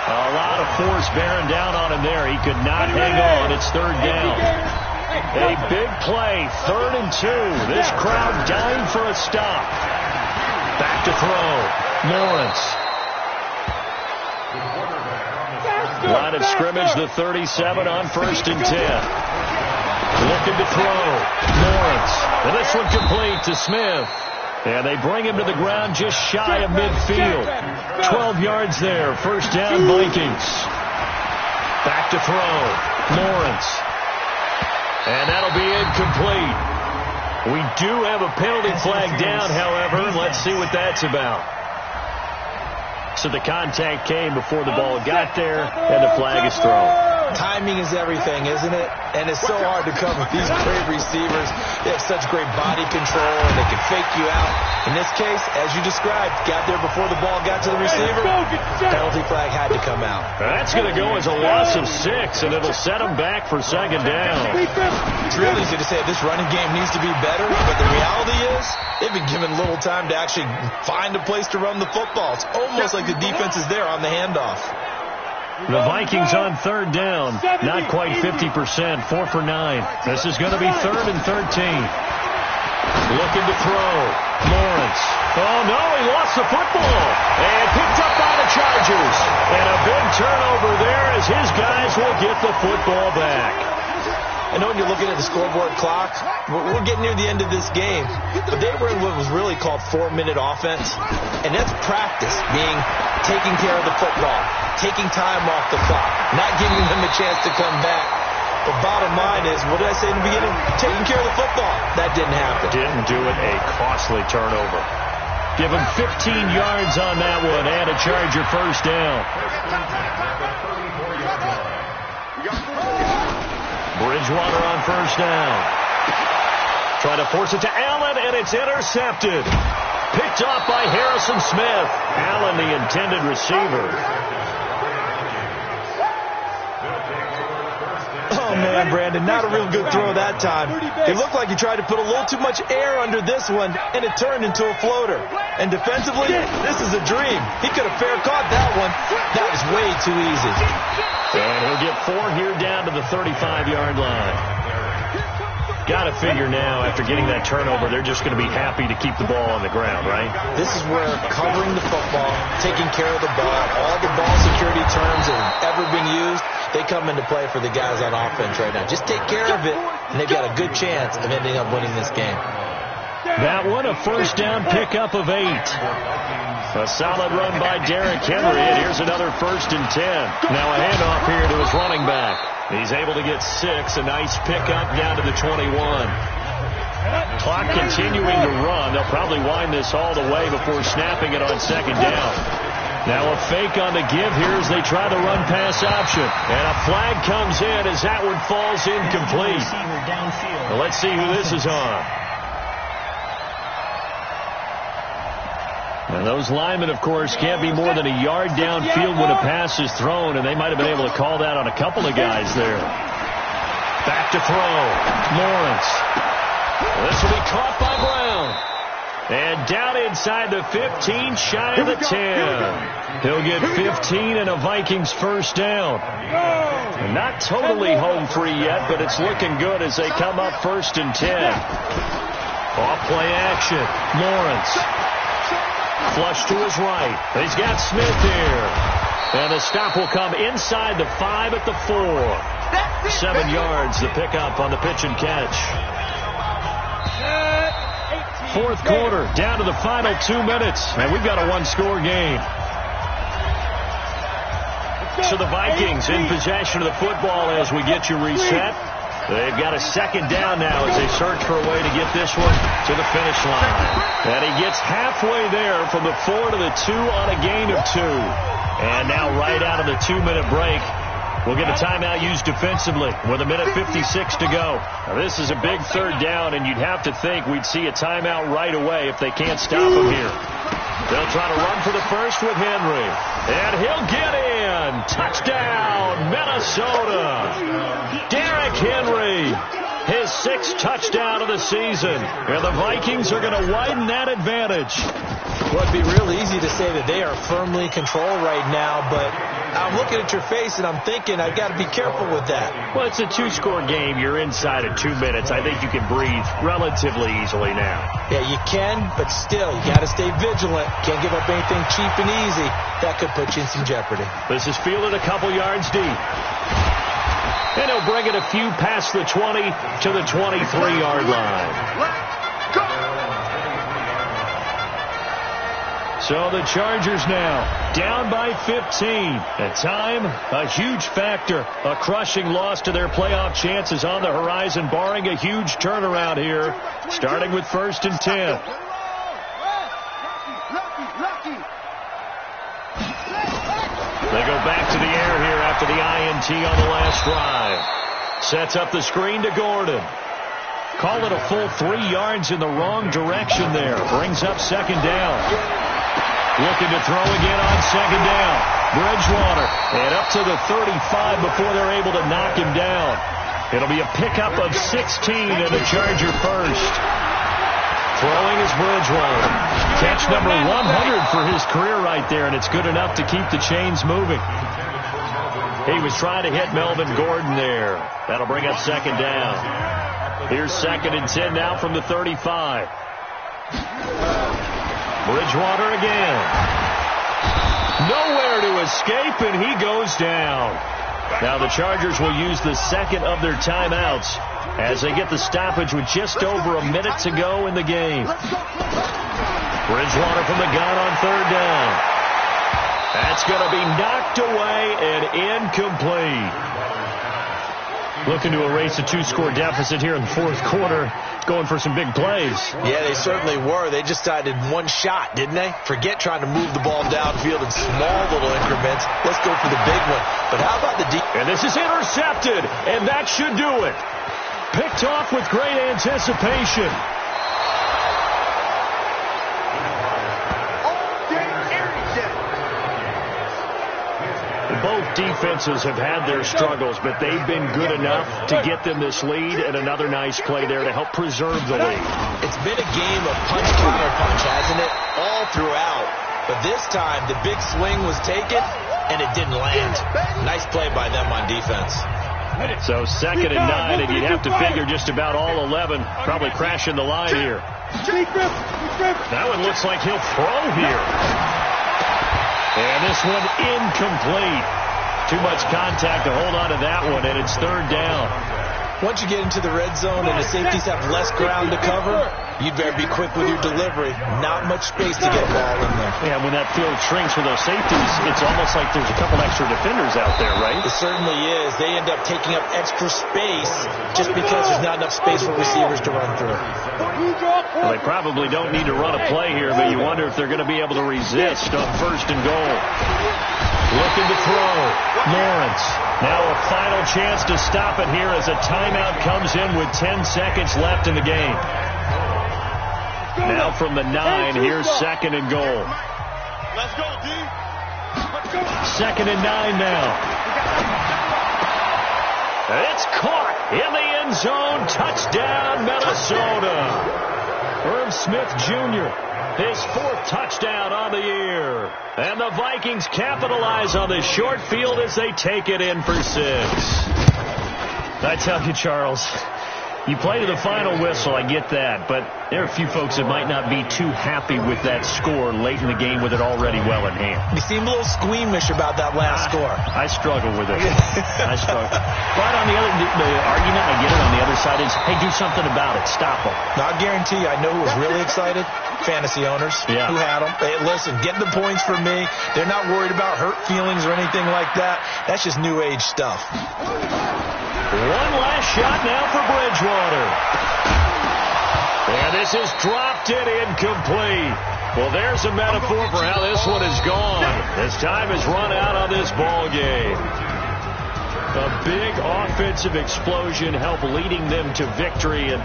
A lot of force bearing down on him there. He could not hang on. It's 3rd down. A big play. 3rd and 2. This crowd dying for a stop. Back to throw. Lawrence. Line of scrimmage, the 37 on 1st and 10. Looking to throw. Lawrence. And this one complete to Smith. And they bring him to the ground just shy of midfield. 12 yards there. 1st down, Vikings. Back to throw. Lawrence. And that'll be incomplete. We do have a penalty flag down, however. Let's see what that's about. So the contact came before the ball got there, and the flag is thrown. Timing is everything, isn't it? And it's so hard to cover these great receivers. They have such great body control, and they can fake you out. In this case, as you described, got there before the ball got to the receiver. Penalty flag had to come out. That's going to go as a loss of 6, and it'll set them back for 2nd down. It's real easy to say this running game needs to be better, but the reality is they've been given little time to actually find a place to run the football. It's almost like the defense is there on the handoff. The Vikings on 3rd down. Not quite 50%. 4 for 9. This is going to be 3rd and 13. Looking to throw. Lawrence. Oh, no, he lost the football. And picked up by the Chargers. And a big turnover there as his guys will get the football back. I know when you're looking at the scoreboard clock, we're getting near the end of this game. But they were in what was really called 4-minute offense. And that's practice, being taking care of the football, taking time off the clock, not giving them a chance to come back. The bottom line is, what did I say in the beginning? Taking care of the football. That didn't happen. Didn't do it. A costly turnover. Give him 15 yards on that one and a Charger first down. Bridgewater on first down. Trying to force it to Allen, and it's intercepted. Picked off by Harrison Smith. Allen, the intended receiver. Oh, man, Brandon, not a real good throw that time. It looked like he tried to put a little too much air under this one, and it turned into a floater. And defensively, this is a dream. He could have fair caught that one. That was way too easy. And he'll get 4 here down to the 35-yard line. Got to figure now, after getting that turnover, they're just going to be happy to keep the ball on the ground, right? This is where covering the football, taking care of the ball, all the ball security terms that have ever been used, they come into play for the guys on offense right now. Just take care of it, and they've got a good chance of ending up winning this game. That one, a first down pickup of 8. A solid run by Derrick Henry, and here's another 1st and 10. Now a handoff here to his running back. He's able to get 6, a nice pickup down to the 21. Clock continuing to run. They'll probably wind this all the way before snapping it on 2nd down. Now a fake on the give here as they try the run pass option. And a flag comes in as that one falls incomplete. Well, let's see who this is on. And those linemen, of course, can't be more than a yard downfield when a pass is thrown, and they might have been able to call that on a couple of guys there. Back to throw. Lawrence. This will be caught by Brown. And down inside the 15, shy of the 10. He'll get 15 and a Vikings first down. And not totally home free yet, but it's looking good as they come up 1st and 10. Off play action. Lawrence. Flush to his right. He's got Smith here. And the stop will come inside the 5 at the 4. 7 yards, the pickup on the pitch and catch. 4th quarter, down to the final 2 minutes. And we've got a 1-score game. So the Vikings in possession of the football as we get you reset. They've got a 2nd down now as they search for a way to get this one to the finish line. And he gets halfway there from the 4 to the 2 on a gain of 2. And now right out of the 2-minute break, we'll get a timeout used defensively with 1:56 to go. Now, this is a big 3rd down, and you'd have to think we'd see a timeout right away if they can't stop him here. They'll try to run for the first with Henry. And he'll get in. Touchdown, Minnesota. Derrick Henry, his 6th touchdown of the season. And the Vikings are going to widen that advantage. Well, it'd be real easy to say that they are firmly in control right now, but I'm looking at your face and I'm thinking I've got to be careful with that. Well, it's a 2-score game. You're inside of 2 minutes. I think you can breathe relatively easily now. Yeah, you can, but still, you got to stay vigilant. Can't give up anything cheap and easy. That could put you in some jeopardy. This is fielded a couple yards deep. And he'll bring it a few past the 20 to the 23-yard line. So the Chargers now down by 15. At time, a huge factor. A crushing loss to their playoff chances on the horizon, barring a huge turnaround here, starting with 1st and 10. They go back to the air here after the INT on the last drive. Sets up the screen to Gordon. Call it a full 3 yards in the wrong direction there. Brings up 2nd down. Looking to throw again on 2nd down. Bridgewater. And up to the 35 before they're able to knock him down. It'll be a pickup of 16 and a Charger first. Throwing is Bridgewater. Catch number 100 for his career right there, and it's good enough to keep the chains moving. He was trying to hit Melvin Gordon there. That'll bring up 2nd down. Here's 2nd and 10 now from the 35. Bridgewater again. Nowhere to escape, and he goes down. Now the Chargers will use the second of their timeouts as they get the stoppage with just over a minute to go in the game. Bridgewater from the gun on third down. That's going to be knocked away and incomplete. Looking to erase a 2-score deficit here in the fourth quarter. Going for some big plays. Yeah, they certainly were. They just decided one shot, didn't they? Forget trying to move the ball downfield in small little increments. Let's go for the big one. But how about the deep? And this is intercepted, and that should do it. Picked off with great anticipation. Both defenses have had their struggles, but they've been good enough to get them this lead, and another nice play there to help preserve the lead. It's been a game of punch-counter-punch, hasn't it? All throughout. But this time, the big swing was taken, and it didn't land. Nice play by them on defense. So 2nd and 9, and you'd have to figure just about all 11 probably crashing the line here. That one looks like he'll throw here. And this one incomplete. Too much contact to hold on to that one, and it's third down. Once you get into the red zone and the safeties have less ground to cover, you'd better be quick with your delivery. Not much space to get a ball in there. Yeah, when that field shrinks with those safeties, it's almost like there's a couple extra defenders out there, right? It certainly is. They end up taking up extra space just because there's not enough space for receivers to run through. Well, they probably don't need to run a play here, but you wonder if they're going to be able to resist on 1st and goal. Looking to throw. Lawrence. Now a final chance to stop it here as a timeout comes in with 10 seconds left in the game. Now from the 9, here's 2nd and goal. Let's go, D. Let's go. 2nd and 9 now. It's caught in the end zone. Touchdown, Minnesota. Irv Smith Jr., his 4th touchdown on the year. And the Vikings capitalize on the short field as they take it in for 6. I tell you, Charles, you play to the final whistle, I get that, but there are a few folks that might not be too happy with that score late in the game with it already well in hand. You seem a little squeamish about that last score. I struggle with it. I struggle. But on the argument, I get it, on the other side is, hey, do something about it. Stop them. Now, I guarantee you, I know who was really excited. Fantasy owners who had them. Hey, listen, get the points for me. They're not worried about hurt feelings or anything like that. That's just new age stuff. One last shot now for Bridgewater. And this is dropped in incomplete. Well, there's a metaphor for how this one is gone. As time has run out on this ball game. A big offensive explosion helped leading them to victory. And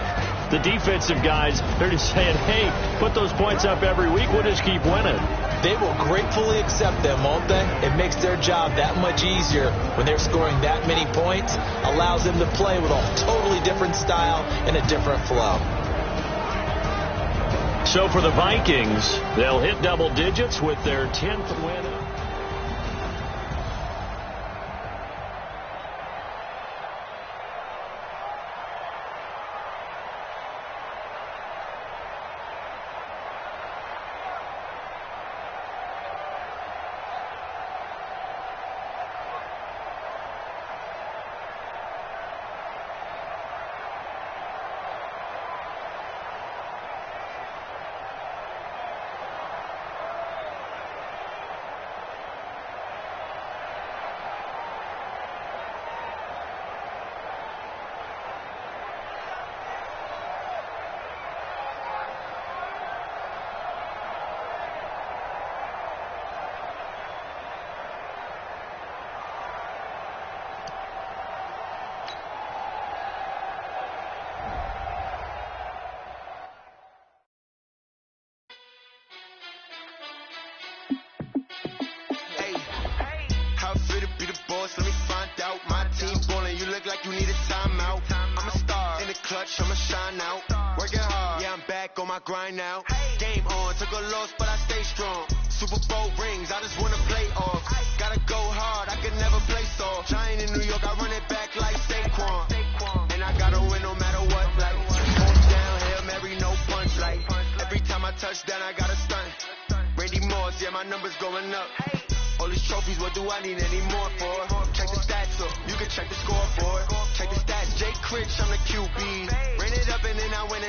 the defensive guys, they're just saying, hey, put those points up every week. We'll just keep winning. They will gratefully accept them, won't they? It makes their job that much easier when they're scoring that many points. Allows them to play with a totally different style and a different flow. So for the Vikings, they'll hit double digits with their 10th win. I'ma shine out, working hard, yeah, I'm back on my grind now. Game on, took a loss, but I stay strong. Super Bowl rings, I just wanna play off. Gotta go hard, I can never play soft. Giant in New York, I run it back like Saquon. And I gotta win no matter what, like. Fourth down, Hail Mary, no punch, like. Every time I touch down, I gotta stunt. Randy Moss, yeah, my numbers going up. All these trophies, what do I need any more for? Check the stats up, you can check the scoreboard. Check the stats, Jay Critch, I'm the QB. Ran it up and then I went